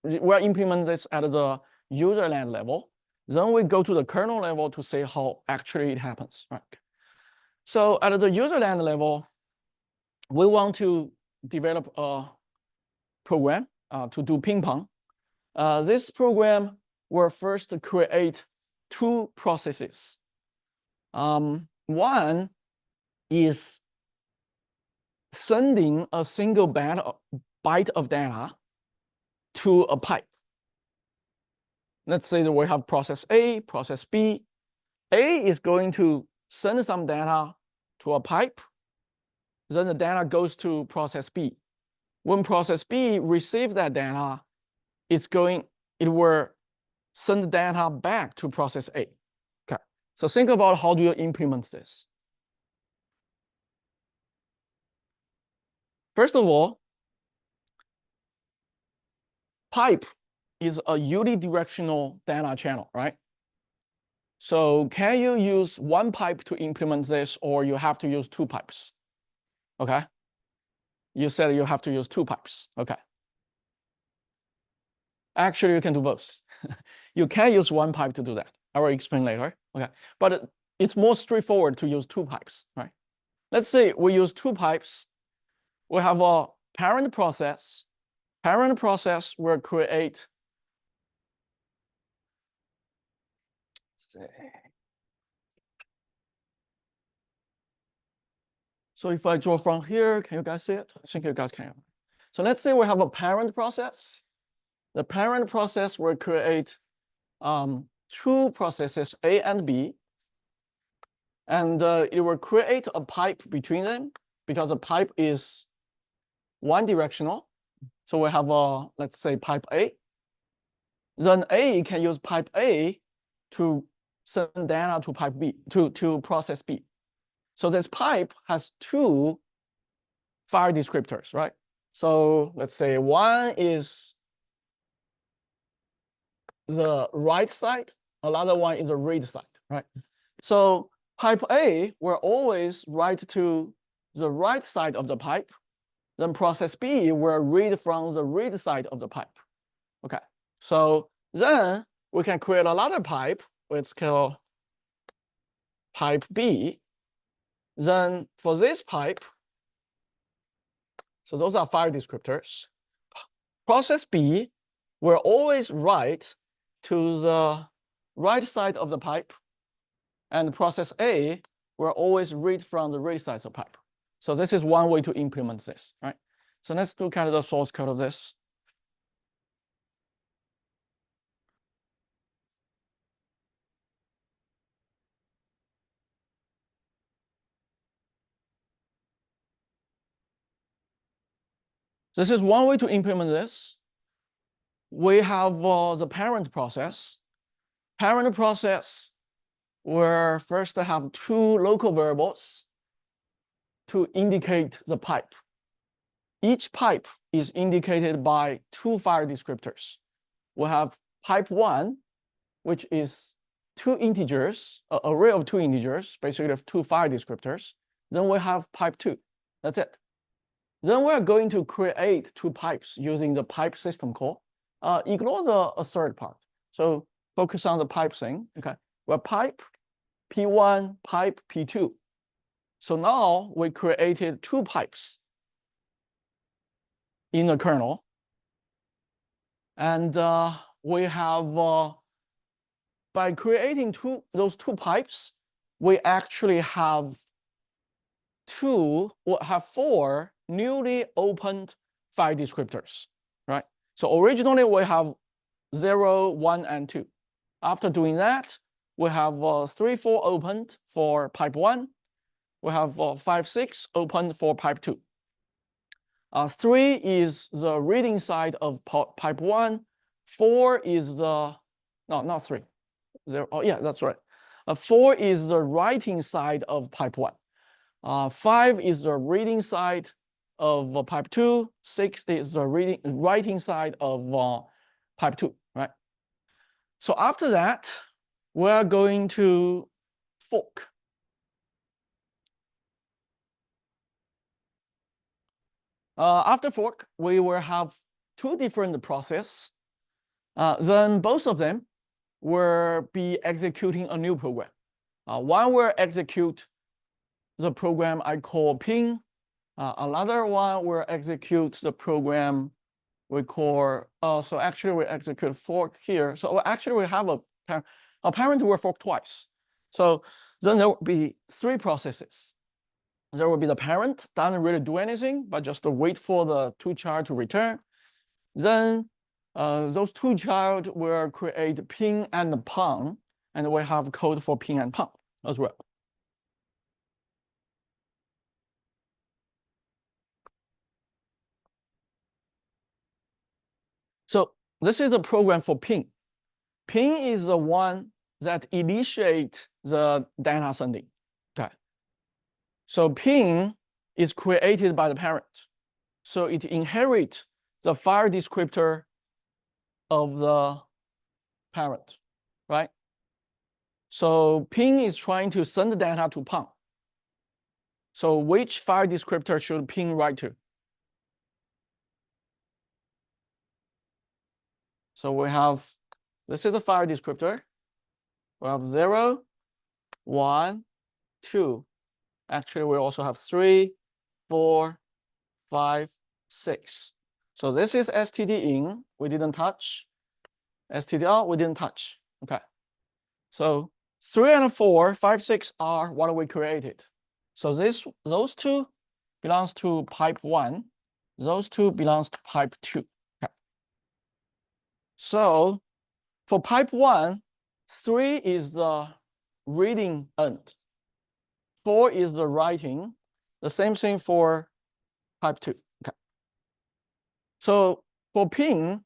we're implementing this at the user land level. Then we go to the kernel level to see how actually it happens, right? So at the user land level, we want to develop a program to do ping pong. This program will first create 2 processes. One is sending a single byte of data to a pipe. Let's say that we have process A, process B. A is going to send some data to a pipe. Then the data goes to process B. When process B receives that data, it will send the data back to process A. Okay. So think about how do you implement this. First of all, pipe is a unidirectional data channel, right? So can you use one pipe to implement this, or you have to use 2 pipes? Okay. You said you have to use 2 pipes. Okay. Actually, you can do both. You can use 1 pipe to do that. I will explain later. Okay. But it's more straightforward to use 2 pipes, right? Let's say we use 2 pipes. We have a parent process. Parent process will create. So if I draw from here, can you guys see it? I think you guys can. So let's say we have a parent process. The parent process will create 2 processes, A and B. And it will create a pipe between them because a pipe is one directional. So we have let's say pipe A. Then A can use pipe A to send data to pipe B, to process B. So this pipe has 2 file descriptors, right? So let's say one is the write side, another one is the read side, right? So pipe A will always write to the right side of the pipe. Then process B will read from the read side of the pipe. Okay, so then we can create another pipe, which is called pipe B. Then for this pipe, so those are file descriptors. Process B will always write to the right side of the pipe, and process A will always read from the read side of the pipe. So this is one way to implement this, right? So let's do kind of the source code of this. This is one way to implement this. We have the parent process. Parent process will first have two local variables to indicate the pipe. Each pipe is indicated by two file descriptors. We have pipe 1, which is two integers, an array of two integers, basically of two file descriptors. Then we have pipe 2. That's it. Then we're going to create two pipes using the pipe system call. Ignore the third part. So focus on the pipe thing. Okay, we're pipe P1, pipe P2. So now we created two pipes in the kernel. And we have, by creating those two pipes, we actually have four newly opened file descriptors, right? So originally we have 0, 1, and 2. After doing that, we have 3, 4 opened for pipe 1. We have 5, 6 opened for pipe 2. 3 is the reading side of pipe 1. 4 is the, no, not 3. Oh, yeah, that's right. 4 is the writing side of pipe 1. 5 is the reading side of pipe 2. 6 is the writing side of pipe 2, right? So after that, we're going to fork. After fork, we will have two different processes. Then both of them will be executing a new program. One will execute the program I call ping. Another one will execute the program we call, so actually we execute fork here. So actually we have a parent will fork twice. So then there will be three processes. There will be the parent, doesn't really do anything, but just wait for the two child to return. Then those two child will create ping and pong, and we have code for ping and pong as well. So this is a program for ping. Ping is the one that initiates the data sending. Okay. So ping is created by the parent. So it inherits the file descriptor of the parent, right? So ping is trying to send the data to pong. So which file descriptor should ping write to? So we have, this is a file descriptor. We have 0, 1, 2. Actually, we also have 3, 4, 5, 6. So this is std in, we didn't touch. Std out, we didn't touch. Okay. So 3 and 4, 5, 6 are what we created. So those two belongs to pipe 1. Those two belongs to pipe 2. Okay. So for pipe 1, 3 is the reading end. 4 is the writing. The same thing for pipe 2. Okay. So for ping,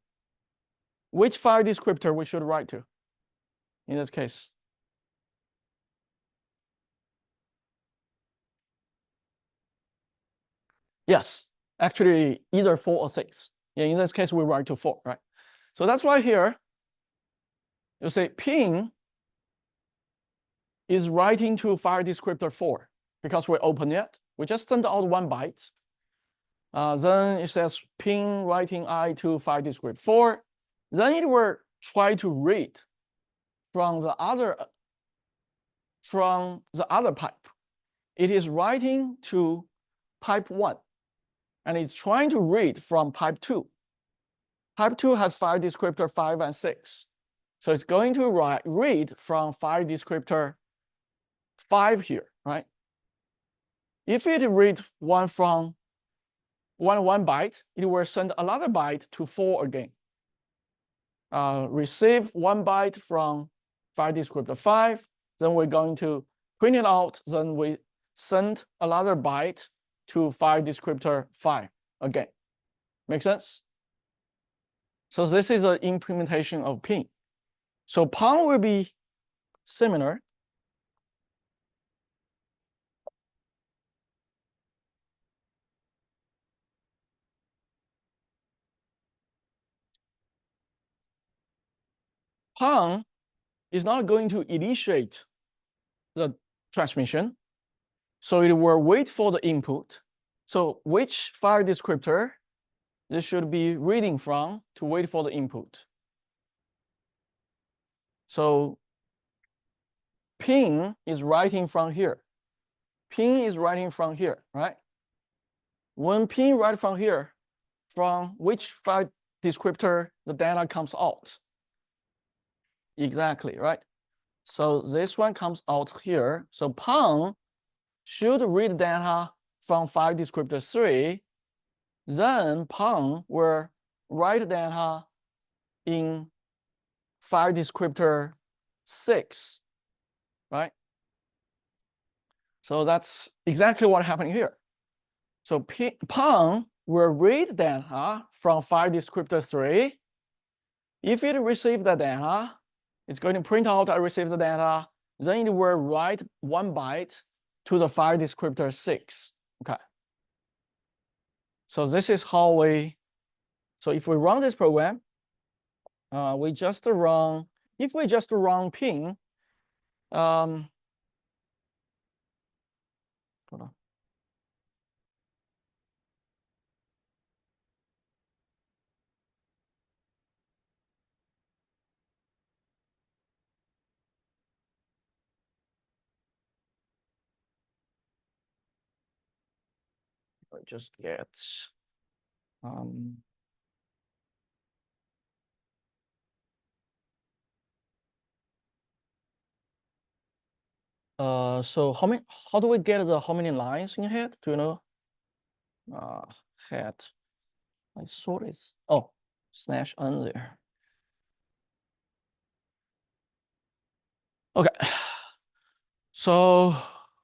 which file descriptor we should write to in this case? Yes, actually either 4 or 6. Yeah, in this case, we write to 4, right? So that's why here you say ping is writing to file descriptor 4 because we open it. We just send out 1 byte. Then it says ping writing I to file descriptor 4. Then it will try to read from the other pipe. It is writing to pipe 1, and it's trying to read from pipe 2. Pipe 2 has file descriptor 5 and 6. So it's going to read from file descriptor 5 here, right? If it reads one byte, it will send another byte to 4 again. Receive 1 byte from file descriptor 5, then we're going to print it out, then we send another byte to file descriptor 5 again. Make sense? So this is the implementation of ping. So pong will be similar. Pong is not going to initiate the transmission. So it will wait for the input. So which file descriptor this should be reading from to wait for the input? So ping is writing from here. Ping is writing from here, right? When ping writes from here, from which file descriptor the data comes out? Exactly, right? So this one comes out here. So pong should read data from file descriptor 3. Then pong will write data in file descriptor 6, right? So that's exactly what happened here. So pong will read data from file descriptor 3. If it receives the data, it's going to print out I received the data. Then it will write 1 byte to the file descriptor 6. Okay. So this is how so if we run this program, if we just run ping, hold on. I just get so how do we get how many lines in head? Do you know? Head. I saw this. Oh, slash n there. Okay. So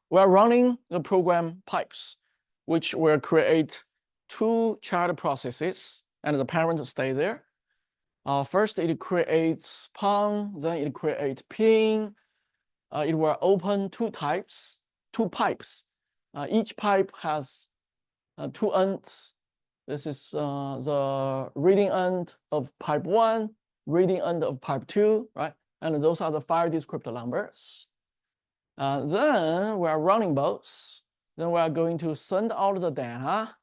we're running the program pipes, which will create 2 child processes, and the parent stay there. First, it creates pong, then it creates ping. It will open 2 pipes. Each pipe has 2 ends. This is the reading end of pipe 1, reading end of pipe 2, right? And those are the file descriptor numbers. Then we are running both. Then we are going to send out the data.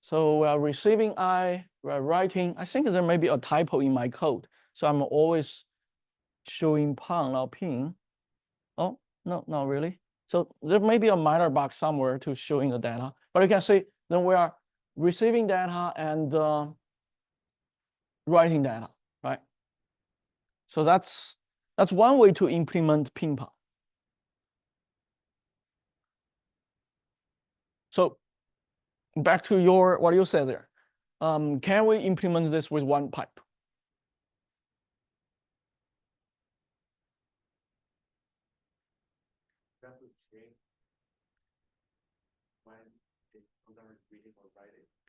So we are receiving I, we are writing. I think there may be a typo in my code. So I'm always showing pong, not ping. Oh, no, not really. So there may be a minor bug somewhere to showing the data. But you can see then we are receiving data and writing data, right? So that's one way to implement ping pong. So back to what you said there. Can we implement this with 1 pipe?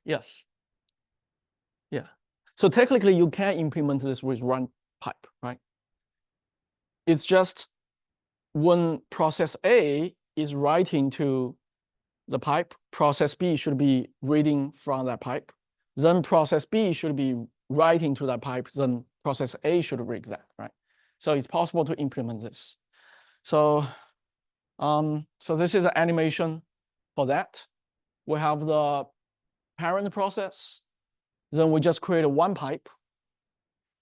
Yes. Yeah. So technically, you can implement this with 1 pipe, right? It's just when process A is writing to the pipe, process B should be reading from that pipe. Then process B should be writing to that pipe, then process A should read that, right? So it's possible to implement this. So, so this is an animation for that. We have the parent process. Then we just create one pipe.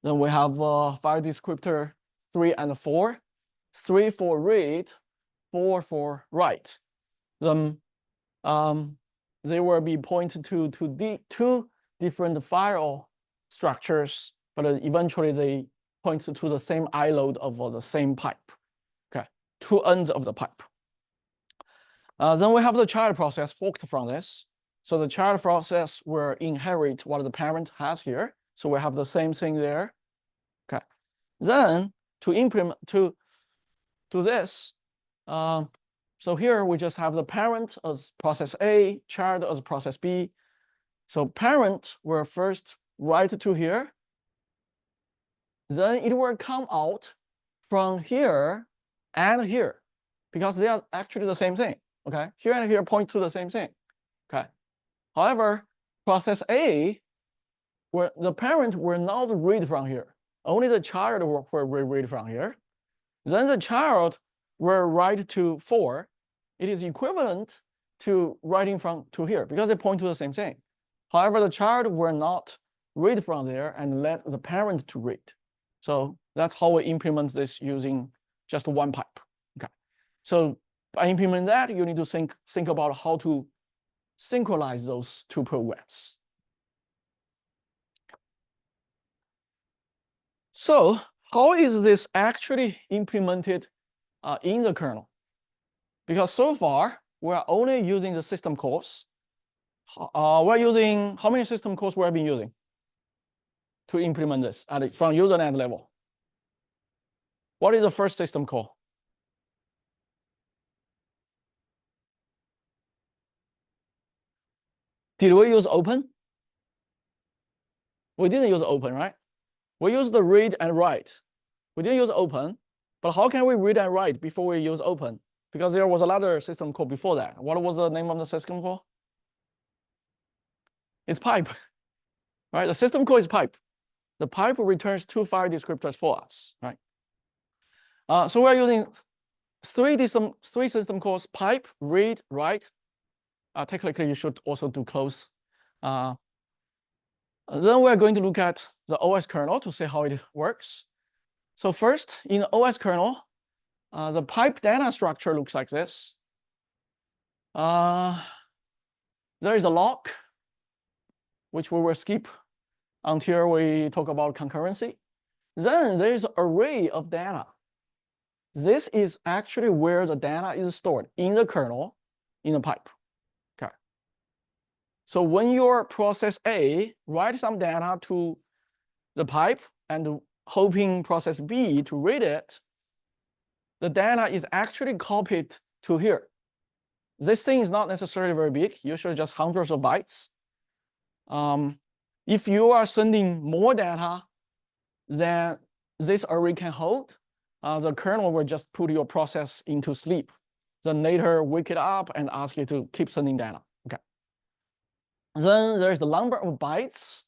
Then we have file descriptor 3 and 4. 3 for read, 4 for write. Then they will be pointed to two different file structures, but eventually they point to the same I-load of the same pipe. Okay, two ends of the pipe. Then we have the child process forked from this. So the child process will inherit what the parent has here. So we have the same thing there. Okay. Then to implement to this, so here we just have the parent as process A, child as process B. So parent will first write to here. Then it will come out from here and here, because they are actually the same thing. Okay, here and here point to the same thing. Okay. However, process A, where the parent will not read from here. Only the child will read from here. Then the child will write to 4. It is equivalent to writing from to here because they point to the same thing. However, the child will not read from there and let the parent to read. So that's how we implement this using just one pipe. Okay. So by implementing that, you need to think about how to synchronize those two programs. So how is this actually implemented in the kernel? Because so far, we're only using the system calls. We're using, how many system calls we have been using to implement this from userland level? What is the first system call? Did we use open? We didn't use open, right? We used the read and write. We didn't use open, but how can we read and write before we use open? Because there was another system call before that. What was the name of the system call? It's pipe, right? The system call is pipe. The pipe returns 2 file descriptors for us, right? So we're using three system calls: pipe, read, write. Technically, you should also do close. Then we're going to look at the OS kernel to see how it works. So first, in the OS kernel, the pipe data structure looks like this. There is a lock, which we will skip until we talk about concurrency. Then there is an array of data. This is actually where the data is stored in the kernel, in the pipe. Okay. So when your process A writes some data to the pipe and hoping process B to read it, the data is actually copied to here. This thing is not necessarily very big, usually just hundreds of bytes. If you are sending more data than this array can hold, the kernel will just put your process into sleep. Then later wake it up and ask you to keep sending data. Okay. Then there's the number of bytes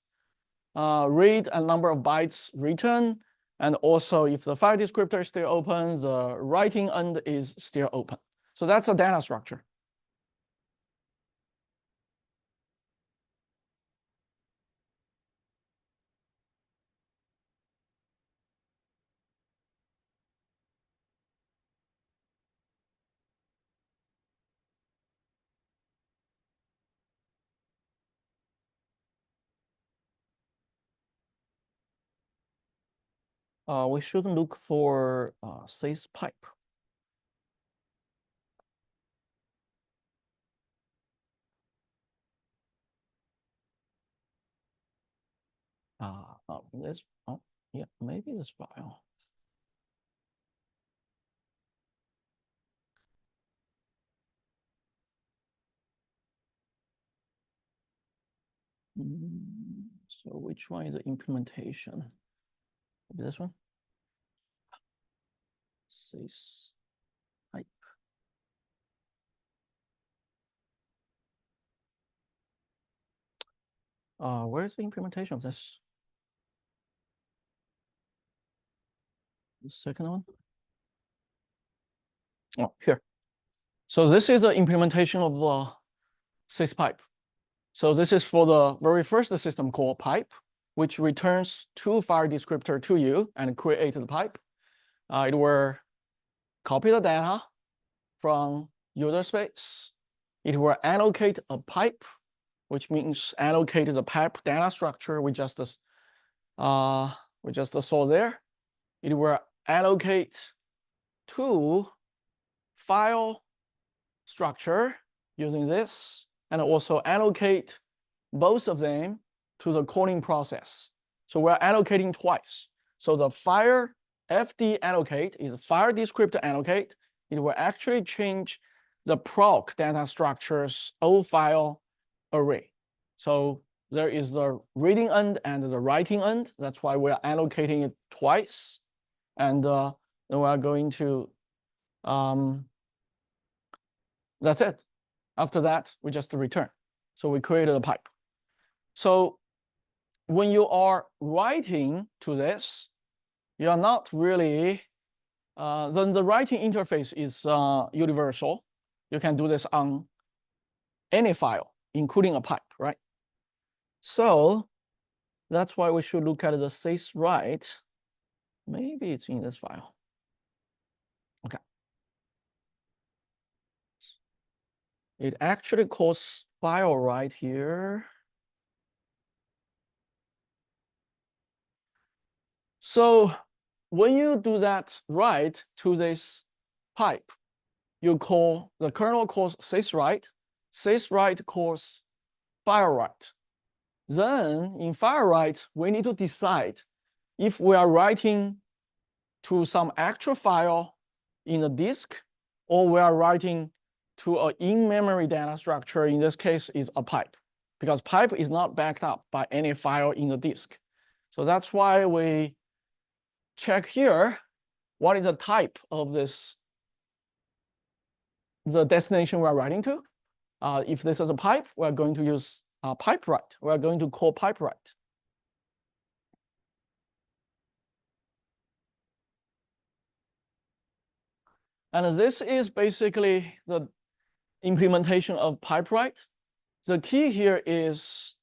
read and number of bytes written. And also if the file descriptor is still open, the writing end is still open. So that's a data structure. We should look for sys pipe. This, oh, yeah, maybe this file. So which one is the implementation? Maybe this one? Sys pipe. Where's the implementation of this? The second one. Oh, here. So this is an implementation of sys pipe. So this is for the very first system called pipe, which returns two file descriptor to you and create the pipe. It will copy the data from user space. It will allocate a pipe, which means allocate the pipe data structure we just saw there. It will allocate to file structure using this, and also allocate both of them to the calling process. So we're allocating twice. So the file fd allocate is file descriptor allocate. It will actually change the proc data structure's O file array. So there is the reading end and the writing end. That's why we're allocating it twice. And then we are going to, that's it. After that, we just return. So we created a pipe. So when you are writing to this, you are not really, then the writing interface is universal. You can do this on any file, including a pipe, right? So that's why we should look at the syswrite. Maybe it's in this file. Okay. It actually calls file right here. So when you do that write to this pipe, you call the kernel calls syswrite. Syswrite calls file write. Then in file write, we need to decide if we are writing to some actual file in the disk, or we are writing to an in-memory data structure. In this case, is a pipe, because pipe is not backed up by any file in the disk. So that's why we check here what is the type of this, the destination we are writing to. If this is a pipe, we're going to use pipe write. We're going to call pipe write. And this is basically the implementation of pipe write. The key here is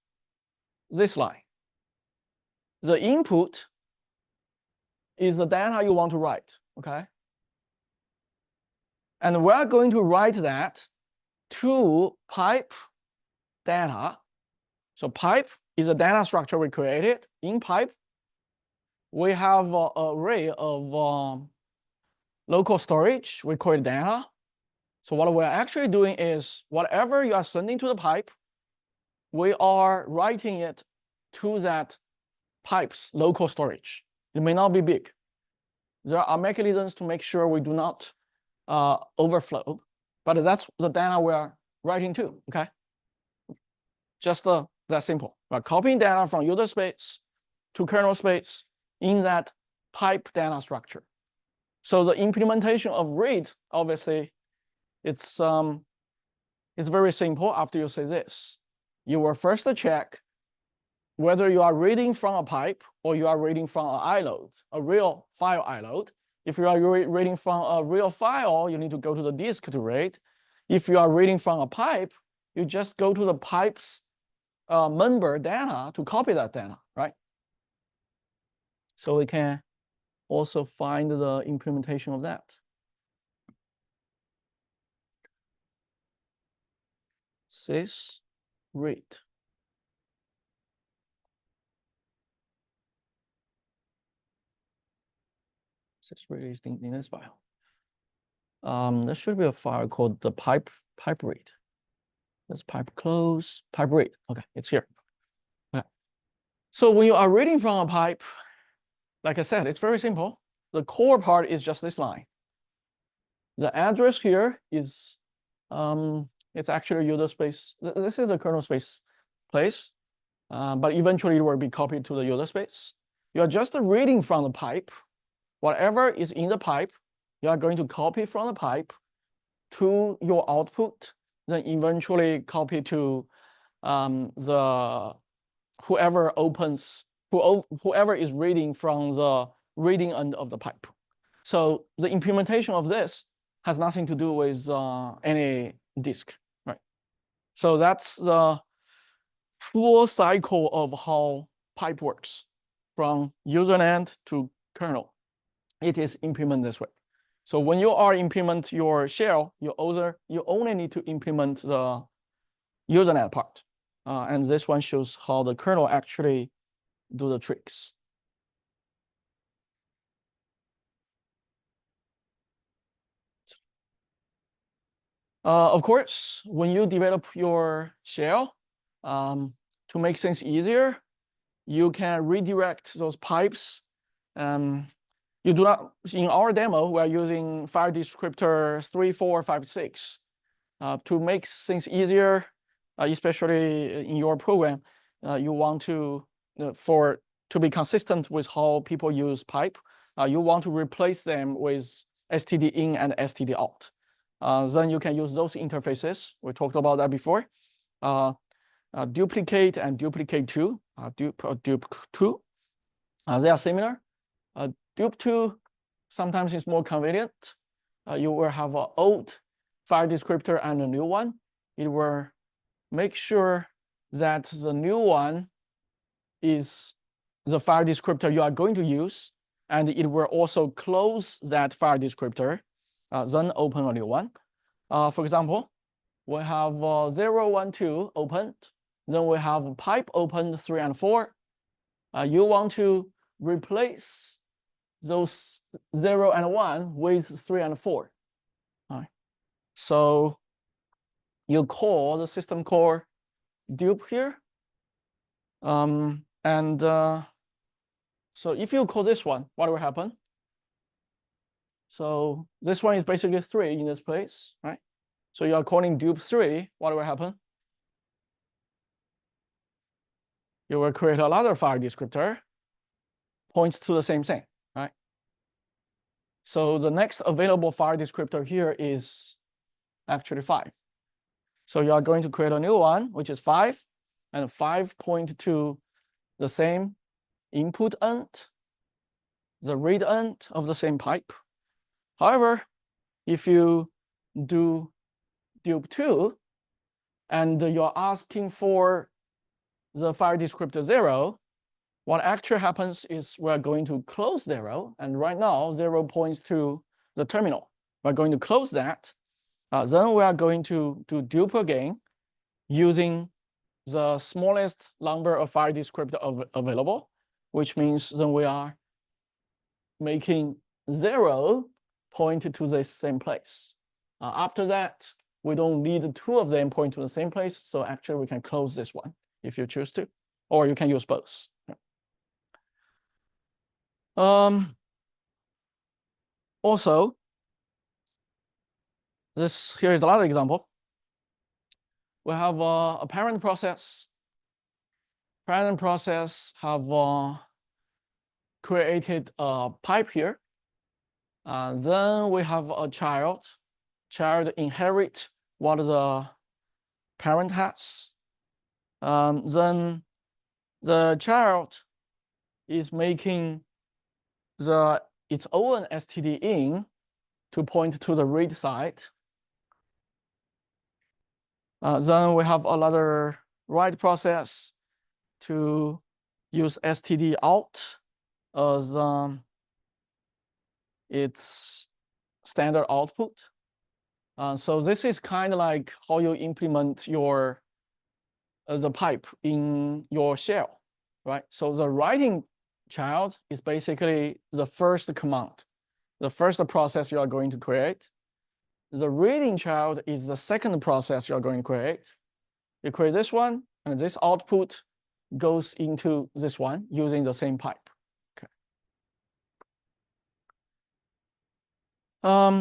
this line. The input is the data you want to write, okay? And we're going to write that to pipe data. So pipe is a data structure we created. In pipe, we have an array of local storage. We call it data. So what we're actually doing is whatever you are sending to the pipe, we are writing it to that pipe's local storage. It may not be big. There are mechanisms to make sure we do not overflow, but that's the data we're writing to, okay? Just that simple. We're copying data from user space to kernel space in that pipe data structure. So the implementation of read, obviously, it's very simple. After you say this, you will first check whether you are reading from a pipe or you are reading from an iLoad, a real file iLoad. If you are reading from a real file, you need to go to the disk to read. If you are reading from a pipe, you just go to the pipe's member data to copy that data, right? So we can also find the implementation of that. Sys read. Sys read is in this file. There should be a file called the pipe read. Let's pipe close, pipe read. Okay, it's here. Okay. So when you are reading from a pipe, like I said, it's very simple. The core part is just this line. The address here is, it's actually user space. This is a kernel space place, but eventually it will be copied to the user space. You are just reading from the pipe. Whatever is in the pipe, you are going to copy from the pipe to your output, then eventually copy to whoever is reading from the reading end of the pipe. So the implementation of this has nothing to do with any disk, right? So that's the full cycle of how pipe works from user end to kernel. It is implemented this way. So when you are implement your shell, you only need to implement the usernet part. And this one shows how the kernel actually do the tricks. Of course, when you develop your shell, to make things easier, you can redirect those pipes. You do not, in our demo, we're using file descriptor 3, 4, 5, 6 to make things easier, especially in your program. You want to, to be consistent with how people use pipe, you want to replace them with std in and std out. Then you can use those interfaces. We talked about that before. Duplicate and duplicate2, dup2. They are similar. Dup2 sometimes is more convenient. You will have an old file descriptor and a new one. It will make sure that the new one is the file descriptor you are going to use, and it will also close that file descriptor, then open a new one. For example, we have 0, 1, 2 opened. Then we have pipe opened 3 and 4. You want to replace those 0 and 1 with 3 and 4. All right. So you call the system call dup here. So if you call this one, what will happen? So this one is basically 3 in this place, right? So you are calling dup3, what will happen? You will create another file descriptor, points to the same thing, right? So the next available file descriptor here is actually 5. So you are going to create a new one, which is 5, and 5 point to the same input end, the read end of the same pipe. However, if you do dup2 and you're asking for the file descriptor 0, what actually happens is we're going to close 0, and right now 0 points to the terminal. We're going to close that. Then we are going to do dup again using the smallest number of file descriptor available, which means then we are making 0 point to the same place. After that, we don't need 2 of them point to the same place, so actually we can close this one if you choose to, or you can use both. Also, here is another example. We have a parent process. Parent process have created a pipe here. Then we have a child. Child inherit what the parent has. Then the child is making its own std in to point to the read side. Then we have another write process to use std out as its standard output. So this is kind of like how you implement your the pipe in your shell, right? So the writing child is basically the first command, the first process you are going to create. The reading child is the second process you are going to create. You create this one, and this output goes into this one using the same pipe. Okay.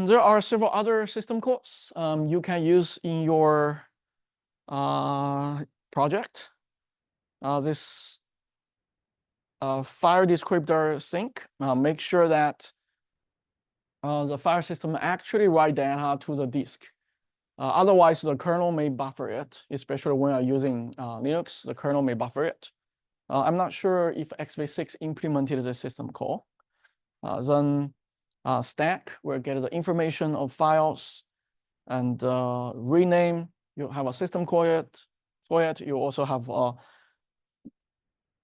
There are several other system calls you can use in your project. This file descriptor sync, make sure that the file system actually write data to the disk. Otherwise, the kernel may buffer it, especially when you're using Linux, the kernel may buffer it. I'm not sure if x86 implemented the system call. Then stack where you get the information of files and rename. You have a system for it. You also have a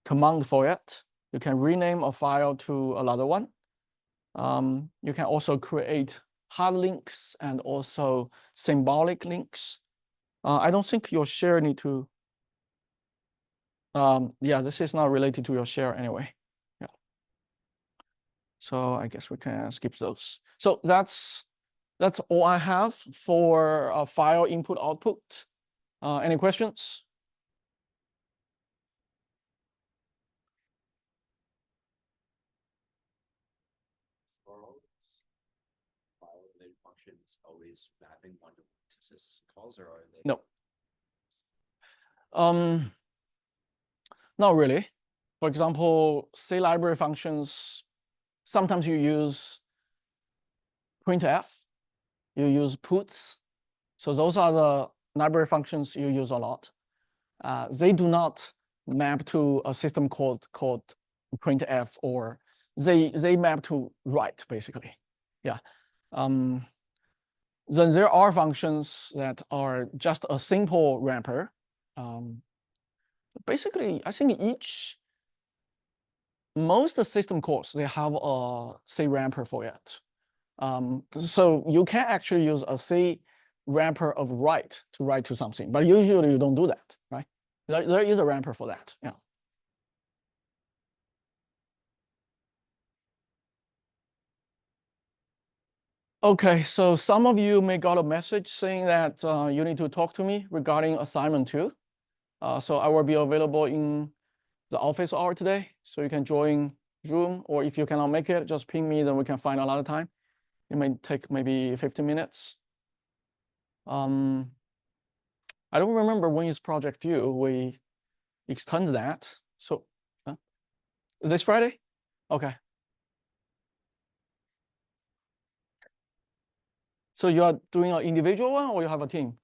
command for it. You can rename a file to another one. You can also create hard links and also symbolic links. I don't think your share need to. Yeah, this is not related to your share anyway. Yeah. So I guess we can skip those. So that's all I have for file input output. Any questions? File-related functions always mapping one-to-one to sys calls, or are they? No. Not really. For example, C library functions, sometimes you use printf, you use puts. So those are the library functions you use a lot. They do not map to a system called printf, or they map to write, basically. Yeah. Then there are functions that are just a simple wrapper. Basically, I think most system calls, they have a C wrapper for it. So you can actually use a C wrapper of write to write to something, but usually you don't do that, right? There is a wrapper for that, yeah. Okay, so some of you may got a message saying that you need to talk to me regarding assignment 2. So I will be available in the office hour today, so you can join Zoom, or if you cannot make it, just ping me, then we can find another time. It may take maybe 15 minutes. I don't remember when is project due. We extend that. So this Friday? Okay. So you are doing an individual one, or you have a team?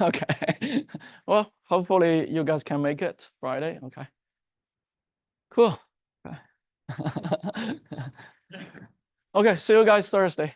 Okay. Well, hopefully you guys can make it Friday. Okay. Cool. Okay. Okay, see you guys Thursday.